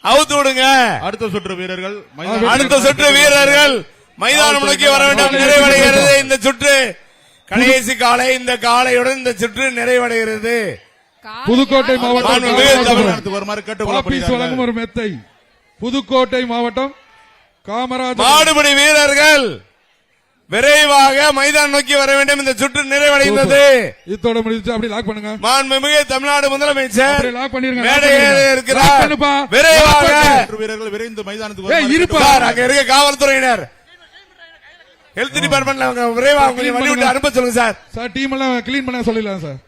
அவுத்து விடுங்க. அடுத்த சுற்று வீரர்கள் மைதானம் நோக்கி வர வேண்டும். நிறைவடைகிறது இந்த சுற்று. கடைசி காளை. இந்த காளையுடன் இந்த சுற்று நிறைவடைகிறது. புதுக்கோட்டை மாவட்டம் வருமாறு கேட்டுக்கொள்ளப்படுகிறது. வழங்கும் ஒரு மெத்தை. புதுக்கோட்டை மாவட்டம் காமராஜ் மாடுபிடி வீரர்கள் விரைவாக மைதானம் நோக்கி வர வேண்டும். இந்த சுற்று நிறைவடைந்தது. இதோட முடிஞ்சு அப்படி லாக் பண்ணுங்க. மாண்புமிகு தமிழ்நாடு முதலமைச்சர் லாக் பண்ணிருங்க. மேடையில் இருக்கிறார். விரைவாக வீரர்கள் விரைந்து மைதானத்துக்கு இருப்பார். அங்க இருக்க காவல்துறையினர் ஹெல்த் டிபார்ட்மெண்ட்ல விரைவாக வழி விட்டு அனுப்ப சொல்லுங்க சார். சார் டீம் எல்லாம் கிளீன் பண்ண சொல்லிடலாம் சார்.